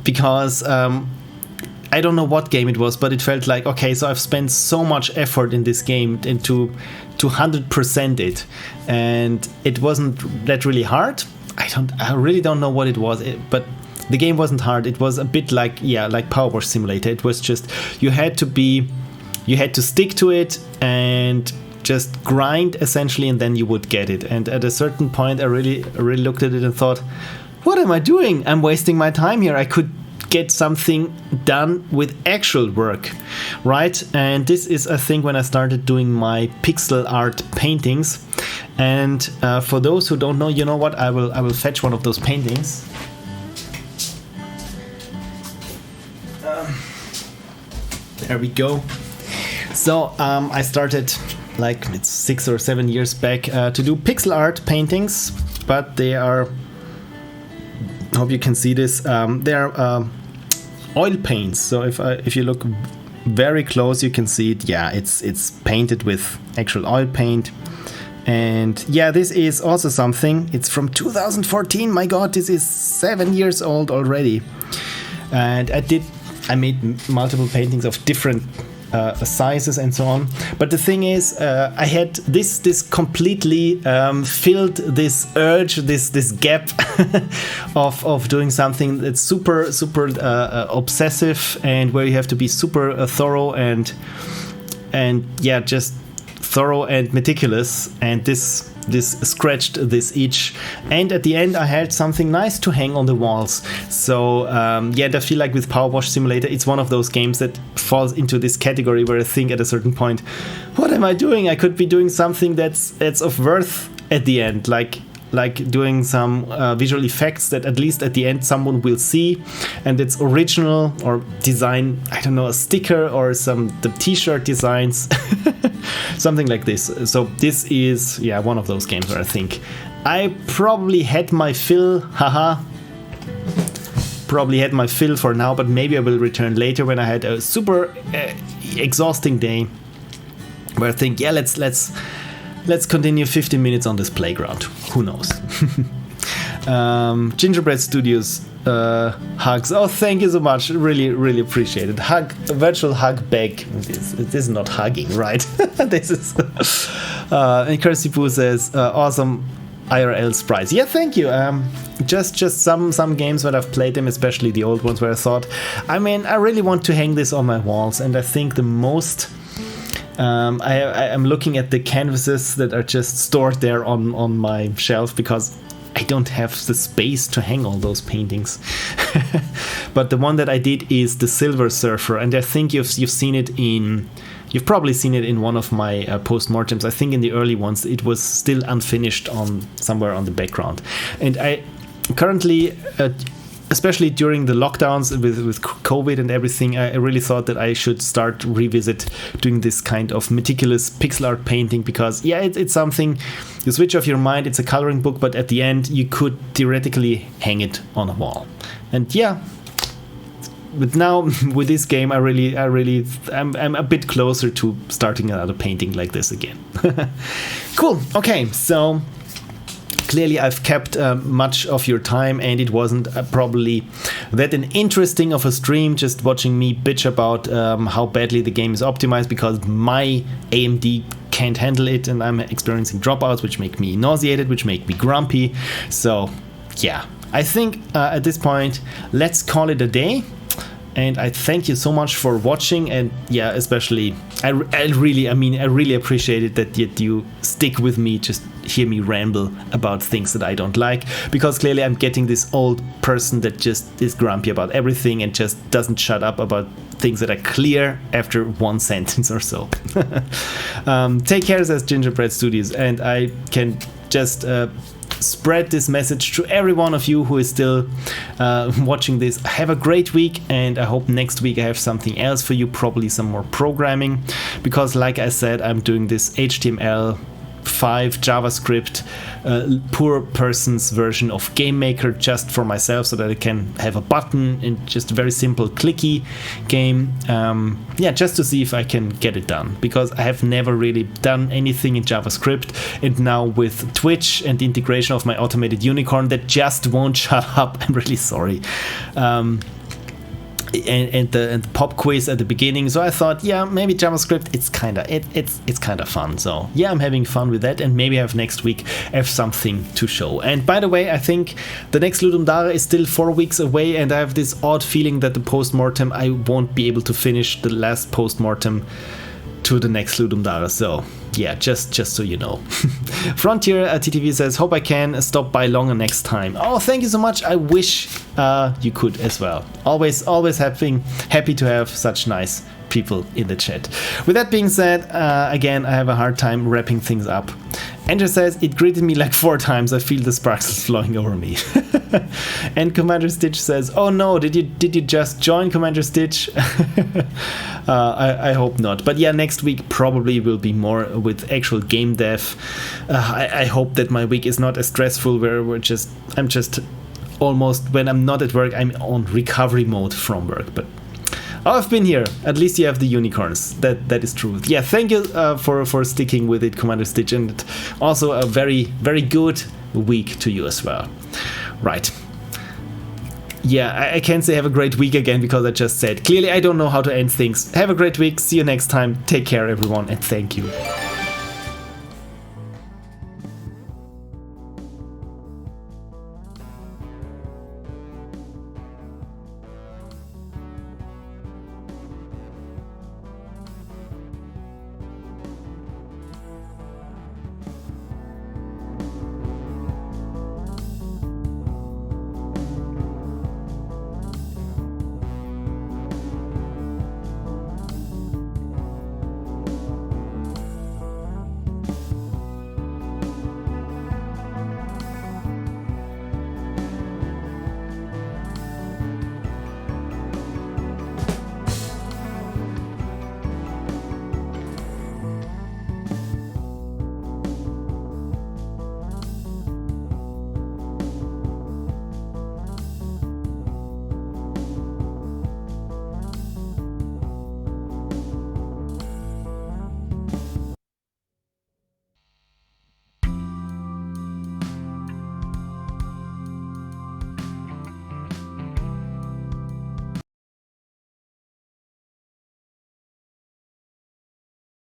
Speaker 1: because I don't know what game it was, but it felt like, okay, so I've spent so much effort in this game and to 100% it, and it wasn't that really hard. I really don't know what it was, but the game wasn't hard. It was a bit like PowerWash Simulator. It was just, you had to stick to it and just grind essentially, and then you would get it. And at a certain point, I really looked at it and thought, what am I doing? I'm wasting my time here. I could get something done with actual work, right? And this is, I think, when I started doing my pixel art paintings. And for those who don't know, you know what? I will fetch one of those paintings. There we go. So I started, like, it's 6 or 7 years back, to do pixel art paintings, but they are, I hope you can see this, they are oil paints. So if you look very close, you can see it. Yeah, it's painted with actual oil paint. And yeah, this is also something, it's from 2014. My god, this is 7 years old already. And I made multiple paintings of different sizes and so on. But the thing is, I had this completely filled this urge, this gap of doing something that's super obsessive, and where you have to be super thorough and yeah, just thorough and meticulous. And this scratched this itch, and at the end I had something nice to hang on the walls. So yeah, I feel like with PowerWash Simulator, it's one of those games that falls into this category where I think at a certain point, what am I doing? I could be doing something that's of worth at the end, like doing some visual effects that at least at the end someone will see, and it's original, or design, I don't know, a sticker or the t-shirt designs, something like this. So this is, yeah, one of those games where I think I probably had my fill, probably had my fill for now, but maybe I will return later when I had a super exhausting day, where I think, yeah, let's let's continue 15 minutes on this playground. Who knows? Gingerbread Studios hugs. Oh, thank you so much. Really, really appreciate it. Hug, virtual hug back. This is not hugging, right? This is. And Kirsty Poo says, awesome IRL sprites. Yeah, thank you. Just some games when I've played them, especially the old ones, where I thought, I mean, I really want to hang this on my walls, and I think the most. I'm looking at the canvases that are just stored there on my shelf because I don't have the space to hang all those paintings. But the one that I did is the Silver Surfer, and I think you've seen it in. You've probably seen it in one of my post-mortems. I think in the early ones it was still unfinished on somewhere on the background. And I currently, especially during the lockdowns with COVID and everything, I really thought that I should start revisit doing this kind of meticulous pixel art painting because, yeah, it's something, you switch off your mind, it's a coloring book, but at the end you could theoretically hang it on a wall. And yeah, but now with this game, I'm a bit closer to starting another painting like this again. Cool. Okay, so clearly I've kept much of your time, and it wasn't probably that an interesting of a stream, just watching me bitch about how badly the game is optimized because my AMD can't handle it, and I'm experiencing dropouts which make me nauseated, which make me grumpy. So yeah, I think at this point, let's call it a day. And I thank you so much for watching, and yeah, especially I really appreciate it that you stick with me, just hear me ramble about things that I don't like, because clearly I'm getting this old person that just is grumpy about everything and just doesn't shut up about things that are clear after one sentence or so. Take care, says Gingerbread Studios, and I can just spread this message to every one of you who is still watching this. Have a great week, and I hope next week I have something else for you, probably some more programming, because like I said, I'm doing this HTML5 JavaScript poor person's version of Game Maker just for myself, so that I can have a button and just a very simple clicky game, yeah, just to see if I can get it done, because I have never really done anything in JavaScript, and now with Twitch and the integration of my automated unicorn that just won't shut up, I'm really sorry. And the pop quiz at the beginning, so I thought, yeah, maybe JavaScript, it's kind of fun. So yeah, I'm having fun with that, and maybe I have next week have something to show. And by the way, I think the next Ludum Dare is still 4 weeks away, and I have this odd feeling that the post-mortem, I won't be able to finish the last post-mortem to the next Ludum Dare. So yeah, just so you know. Frontier TTV says, hope I can stop by longer next time. Oh, thank you so much. I wish you could as well. Always happy to have such nice people in the chat. With that being said, again, I have a hard time wrapping things up. Andrew says, it greeted me like 4 times. I feel the sparkles flowing over me. And Commander Stitch says, oh no, did you just join, Commander Stitch? I hope not. But yeah, next week probably will be more with actual game dev. I hope that my week is not as stressful, where I'm just almost, when I'm not at work, I'm on recovery mode from work. But I've been here. At least you have the unicorns. That is true. Yeah, thank you for sticking with it, Commander Stitch, and also a very, very good week to you as well. Right. Yeah, I can't say have a great week again, because I just said, clearly I don't know how to end things. Have a great week. See you next time. Take care, everyone, and thank you.